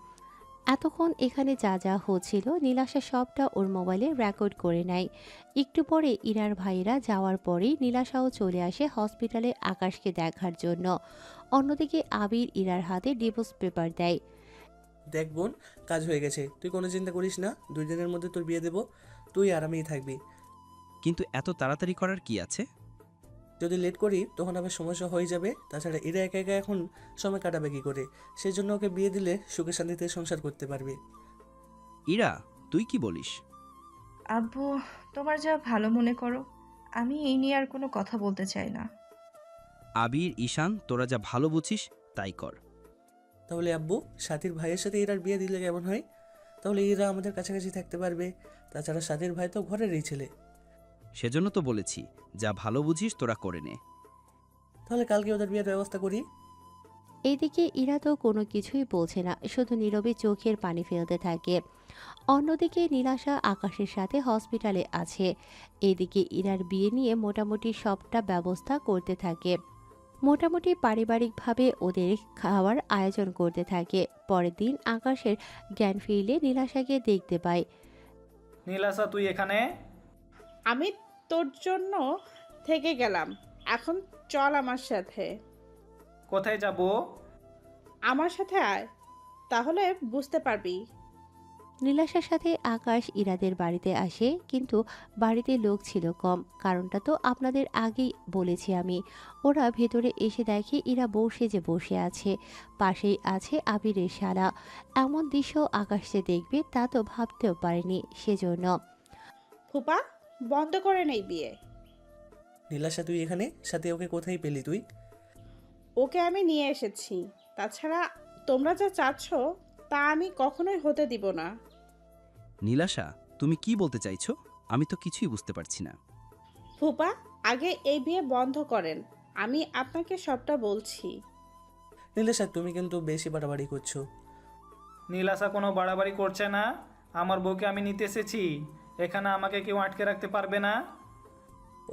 এতক্ষণ এখানে যা যা হচ্ছিল নীলাশা সবটা ওর মোবাইলে রেকর্ড করে নেয়। একটু পরে ইরার ভাইয়েরা যাওয়ার পরেই নীলাশাও চলে আসে হসপিটালে আকাশকে দেখার জন্য। অন্যদিকে আবির ইরার হাতে ডিভোর্স পেপার দেয়। দেখ বোন, কাজ হয়ে গেছে, তুই কোনো চিন্তা করিস না, 2 দিনের মধ্যে তোর বিয়ে দেবো, তুই আরামেই থাকবি। কিন্তু এত তাড়াতাড়ি করার কি আছে? যদি লেট করি তখন আবার সমস্যা হয়ে যাবে। তাছাড়া এরা একা একা এখন সময় কাটাবে কী করে? সেই জন্য ওকে বিয়ে দিলে সুখে শান্তিতে সংসার করতে পারবে। ইরা, তুই কি বলিস? আব্বু, তোমার যা ভালো মনে করো, আমি এই নিয়ে আর কোনো কথা বলতে চাই না। আবির, ঈশান, তোরা যা ভালো বুঝিস তাই কর। তাহলে আব্বু, সাথীর ভাইয়ের সাথে এরার বিয়ে দিলে কেমন হয়? তাহলে এরা আমাদের কাছাকাছি থাকতে পারবে। তাছাড়া সাথীর ভাই তো ঘরেরই ছেলে। সেজন্য তো বলেছি, যা ভালো বুঝিস তোরা করে নে। তাহলে কালকে ওদের বিয়ের ব্যবস্থা করি। এইদিকে ইরা তো কোনো কিছুই বলছে না, শুধু নীরবে চোখের পানি ফেলতে থাকে। অন্যদিকে নীলাশা আকাশের সাথে হসপিটালে আছে। এদিকে ইরার বিয়ে নিয়ে মোটামুটি সবটা ব্যবস্থা করতে থাকে। মোটামুটি পারিবারিকভাবে ওদের খাওয়ার আয়োজন করতে থাকে। পরের দিন আকাশের জ্ঞান ফিরলে নীলাশাকে দেখতে পায়। নীলাশা, তুই এখানে? আমি তোর জন্য থেকে গেলাম, এখন চল আমার সাথে। কোথায় যাব? আমার সাথে আয়, তাহলে বুঝতে পারবি। নীলাশার সাথে আকাশ ইরাদের বাড়িতে আসে, কিন্তু বাড়িতে লোক ছিল কম। কারণটা তো আপনাদের আগেই বলেছি আমি। ওরা ভেতরে এসে দেখে ইরা বসে যে বসে আছে, পাশেই আছে আবিরের শালা। এমন দৃশ্য আকাশ যে দেখবে তা তো ভাবতেও পারেনি। সেজন্য ফুপা, বন্ধ করে নেই বিয়ে। নীলাশা, তুই এখানে? সাথে ওকে কোথায় পেলি তুই? ওকে আমি নিয়ে এসেছি। তাছাড়া তোমরা যা চাচ্ছ তা আমি কখনোই হতে দিব না। নীলাশা, তুমি কি বলতে চাইছো? আমি তো কিছুই বুঝতে পারছি না। ফুপা, আগে এই বিয়ে বন্ধ করেন, আমি আপনাকে সবটা বলছি। নীলেশা, তুমি কিন্তু বেশি বাড়াবাড়ি করছো। নীলাশা কোনো বাড়াবাড়ি করছে না। আমার বউকে আমি নিতে এসেছি, এখানে আমাকে কেউ আটকে রাখতে পারবে না।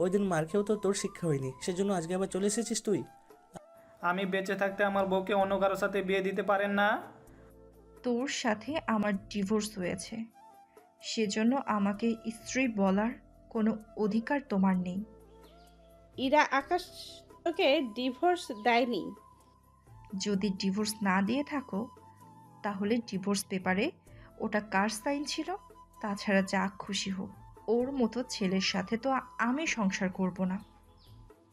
ওই দিন মার খেয়েও তো তোর শিক্ষা হয়নি, সেজন্য আজকে আবার চলে এসেছিস তুই। আমি বেঁচে থাকতে আমার বউকে অন্য কারোর সাথে বিয়ে দিতে পারেন না। তোর সাথে আমার ডিভোর্স হয়েছে, সেজন্য আমাকে স্ত্রী বলার কোনো অধিকার তোমার নেই। ইরা আকাশ তোকে ডিভোর্স দেয়নি। যদি ডিভোর্স না দিয়ে থাকো তাহলে ডিভোর্স পেপারে ওটা কার সাইন ছিল? তাছাড়া যা খুশি হোক, ওর মতো ছেলের সাথে তো আমি সংসার করব না।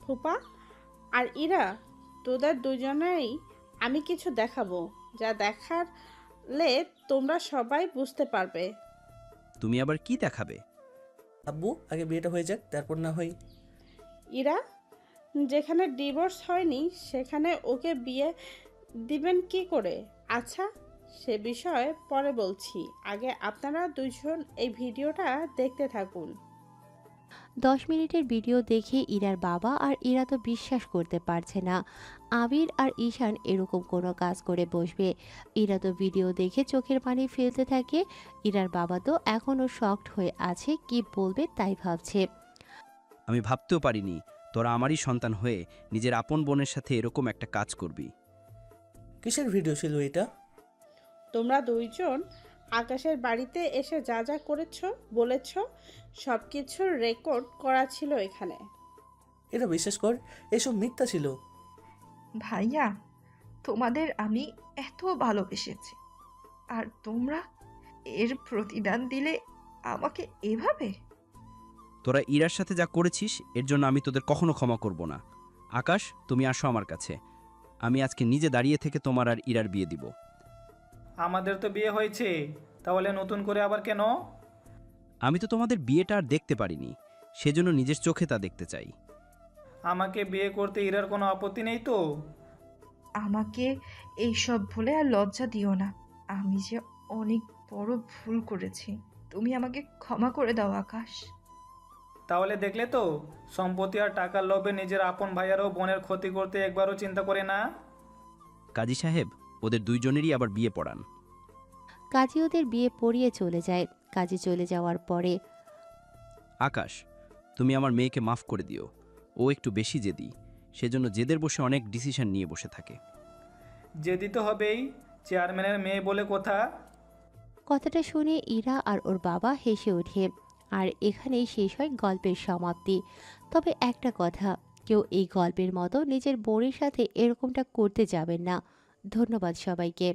ফুপা আর ইরা, তোদের দুজনেই আমি কিছু দেখাবো, যা দেখালে তোমরা সবাই বুঝতে পারবে। তুমি আবার কি দেখাবে? আব্বু, আগে বিয়েটা হয়ে যাক, তারপর না হয়। ইরা, যেখানে ডিভোর্স হয়নি সেখানে ওকে বিয়ে দিবেন কি করে? আচ্ছা, সে বিষয়ে পরে বলছি, আগে আপনারা দুজন এই ভিডিওটা দেখতে থাকুন। 10 মিনিটের ভিডিও দেখে ইরার বাবা আর ইরা তো বিশ্বাস করতে পারছে না আবির আর ঈশান এরকম কোনো কাজ করে বসবে। ইরা তো ভিডিও দেখে চোখের পানি ফেলতে থাকে। ইরার বাবা তো এখনও শকড হয়ে আছে, কি বলবে তাই ভাবছে। আমি ভাবতেও পারিনি তোরা আমারই সন্তান হয়ে নিজের আপন বোনের সাথে এরকম একটা কাজ করবি। কিসের ভিডিও ছিল এটা? তোমরা দুইজন আকাশের বাড়িতে এসে যা যা করেছ বলেছ সব কিছুর রেকর্ড করা ছিল এখানে। এটা বিশ্বাস কর, এসব মিথ্যা ছিল। ভাইয়া, তোমাদের আমি এত ভালোবেসেছি, আর তোমরা এর প্রতিদান দিলে আমাকে এভাবে? তোরা ইরার সাথে যা করেছিস এর জন্য আমি তোদের কখনো ক্ষমা করব না। আকাশ, তুমি আসো আমার কাছে। আমি আজকে নিজে দাঁড়িয়ে থেকে তোমার আর ইরার বিয়ে দিব। আমাদের তো বিয়ে হয়েছে, তাহলে নতুন করে আবার কেন? আমি তো তোমাদের বিয়েটা আর দেখতে পারিনি, সেজন্য নিজের চোখে তা দেখতে চাই। আমাকে বিয়ে করতে ইরার কোনো আপত্তি নেই তো? আমাকে এইসব বলে আর লজ্জা দিও না। আমি যে অনেক বড় ভুল করেছি, তুমি আমাকে ক্ষমা করে দাও আকাশ। তাহলে দেখলে তো, সম্পত্তি আর টাকার লোভে নিজের আপন ভাইয়ারও বোনের ক্ষতি করতে একবারও চিন্তা করে না। কাজী সাহেব, ওদের দুইজনেরই আবার বিয়ে পড়ান। কাজী ওদের বিয়ে পড়িয়ে চলে যায়। কাজী চলে যাওয়ার পরে আকাশ, তুমি আমার মেয়েকে মাফ করে দিও। ও একটু বেশি জেদি, সেজন্য জেদের বসে অনেক ডিসিশন নিয়ে বসে থাকে। জেদি তো হবেই, চেয়ারম্যানের মেয়ে বলে কথা। কথাটা শুনে ইরা আর ওর বাবা হেসে ওঠে। আর এখানেই শেষ হয় গল্পের সমাপ্তি। তবে একটা কথা, কেউ এই গল্পের মতো নিজের বোনের সাথে এরকমটা করতে যাবেন না। ধন্যবাদ সবাইকে।